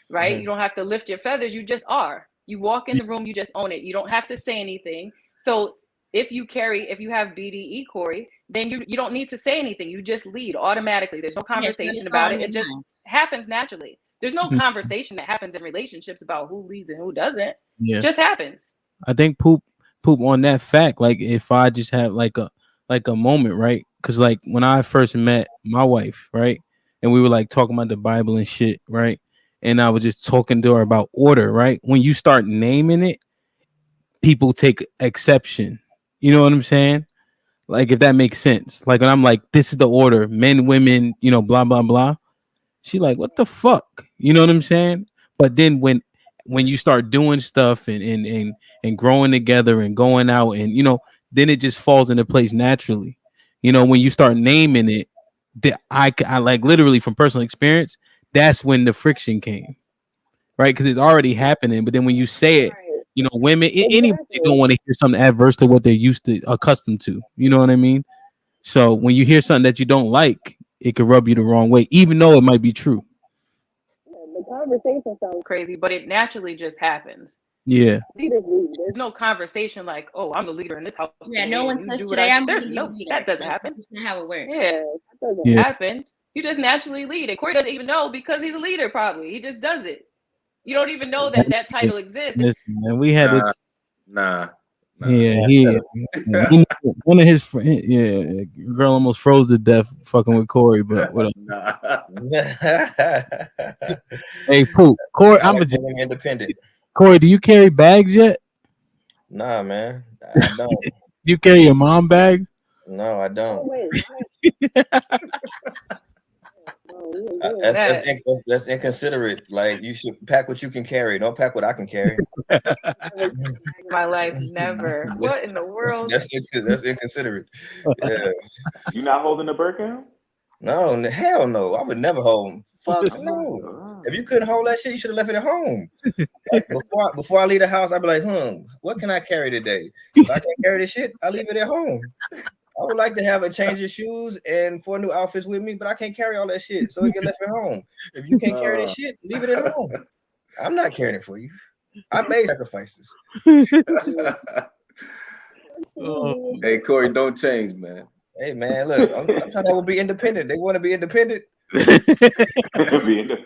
right? Mm-hmm. You don't have to lift your feathers. You just are. You walk in the room, you just own it. You don't have to say anything. So if you have BDE, Corey, then you don't need to say anything. You just lead automatically. There's no conversation about it. It just happens naturally. There's no conversation that happens in relationships about who leads and who doesn't. Yeah, it just happens. I think poop on that fact. Like, if I just have like a moment, right? Because like when I first met my wife, right, and we were like talking about the Bible and shit, right, and I was just talking to her about order, right. When you start naming it, people take exception. You know what I'm saying? Like, if that makes sense. Like when I'm like, this is the order: men, women, blah blah blah. She like, what the fuck? You know what I'm saying? But then when you start doing stuff and growing together and going out, and then it just falls into place naturally. When you start naming it, that I like, literally from personal experience, that's when the friction came, right? Because it's already happening. But then when you say it, women, anybody don't want to hear something adverse to what they're accustomed to. You know what I mean? So when you hear something that you don't like, it could rub you the wrong way, even though it might be true. The conversation sounds crazy, but it naturally just happens. Yeah. There's no conversation like, oh, I'm the leader in this house. Yeah, no one says today I'm going to be the leader. That doesn't happen. That's not how it works. Yeah, that doesn't happen. You just naturally lead. And Corey doesn't even know because he's a leader, probably. He just does it. You don't even know that title exists. Listen, man, we had it. Nah. Yeah, one of his friends, girl almost froze to death fucking with Corey, but what Hey, Poop, Corey, I'm independent. Corey, do you carry bags yet? Nah, man, I don't. You carry your mom bags? No, I don't. That's inconsiderate. Like, you should pack what you can carry. Don't pack what I can carry. My life, never. What in the world? That's inconsiderate. Yeah. You not holding a Birkin? No, hell no. I would never hold them. Fuck no. If you couldn't hold that shit, you should have left it at home. Like, before I leave the house, I'd be like, what can I carry today? If I can't carry this shit, I leave it at home. I would like to have a change of shoes and 4 new outfits with me, but I can't carry all that shit, so it get left at home. If you can't carry this shit, leave it at home. I'm not carrying it for you. I made sacrifices. Hey, Corey, don't change, man. Hey, man, look, I'm trying to be independent. They want to be independent. Be independent.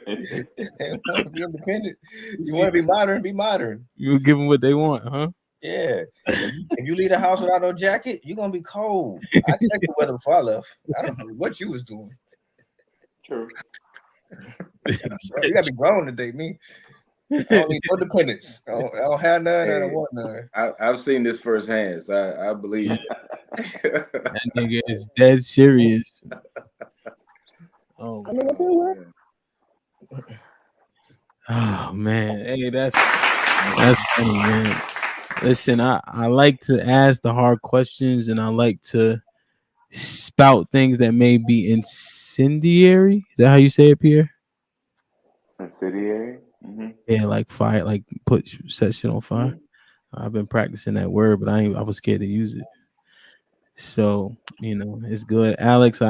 They want to be independent. You want to be modern? Be modern. You give them what they want, huh? Yeah. If you leave the house without no jacket, you're gonna be cold. I checked the weather before I left. I don't know what you was doing. True. You gotta be grown today, me. I don't need no dependence. I don't have none. I don't want none. I've seen this firsthand, so I believe it. That nigga is dead serious. Oh, I mean, if it works. Oh man, hey, that's funny, man. Listen, I like to ask the hard questions, and I like to spout things that may be incendiary. Is that how you say it, Pierre? Incendiary? Mm-hmm. Yeah, like fire, like set shit on fire. Mm-hmm. I've been practicing that word, but I was scared to use it. So, it's good. Alex,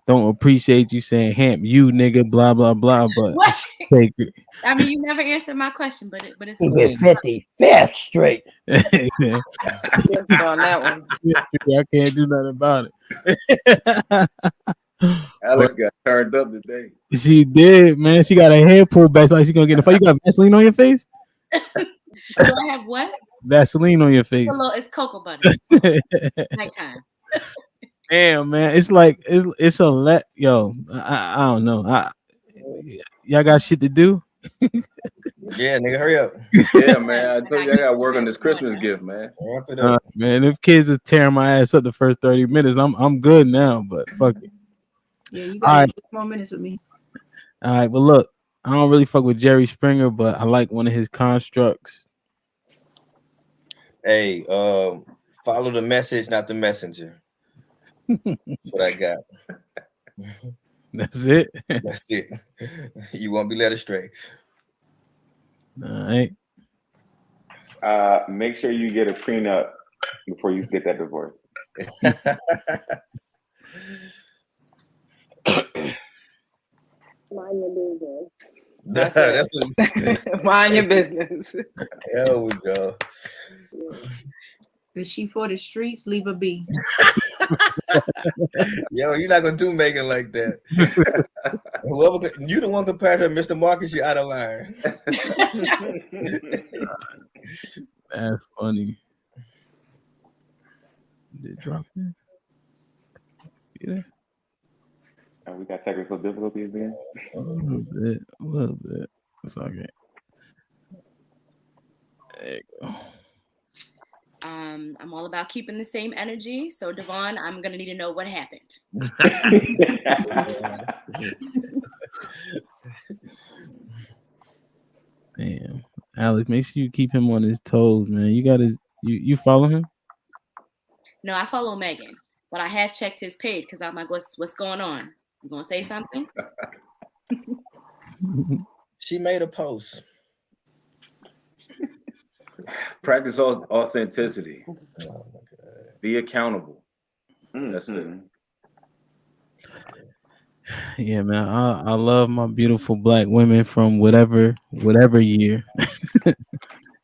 don't appreciate you saying "hamp you nigga," blah blah blah. But what? take it. I mean, you never answered my question, but it's Keep cool. it 55th straight. Man, on that one. I can't do nothing about it. Alex got turned up today. She did, man. She got her hair pulled back like she gonna get in the fight. You got Vaseline on your face? Do I have what? Vaseline on your face. It's cocoa butter. Nighttime. Damn, man. It's like it's a yo. I don't know. Y'all got shit to do. Yeah, nigga, hurry up. Yeah, man. I told you I got to work on this Christmas gift, man. Wrap it up. Man, if kids are tearing my ass up the first 30 minutes, I'm good now. But fuck it. Yeah, you got 6 more minutes with me. All right, but look, I don't really fuck with Jerry Springer, but I like one of his constructs. Hey, follow the message, not the messenger. That's what I got. That's it. That's it. You won't be led astray. All right. Make sure you get a prenup before you get that divorce. Mind your That's Mind your business. There we go. If she for the streets, leave her be. Yo, you're not gonna do Megan like that. Whoever you the one compared to Mr. Marcus, you're out of line. That's funny. Did it drop in? Yeah. We got technical difficulties again. A little bit. Fuck it. There you go. I'm all about keeping the same energy. So Devon, I'm gonna need to know what happened. Damn, Alex, make sure you keep him on his toes, man. You got his. You follow him? No, I follow Megan, but I have checked his page because I'm like, what's going on? You gonna say something? She made a post. Practice authenticity. Oh my God. Be accountable. That's it. Yeah, man. I love my beautiful black women from whatever year.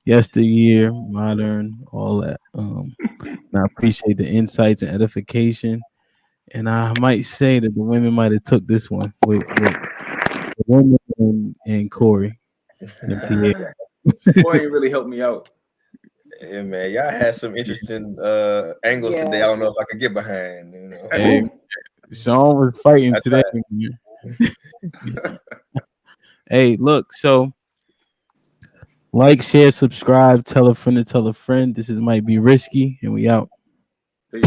Yesteryear, modern, all that. And I appreciate the insights and edification. And I might say that the women might have took this one with the women and Corey and Pierre. Boy, you really helped me out. Yeah, man, y'all had some interesting angles today. I don't know if I could get behind. You know, hey, Sean was fighting today. Hey, look, so like, share, subscribe, tell a friend to tell a friend. This is Might Be Risky, and we out. Peace.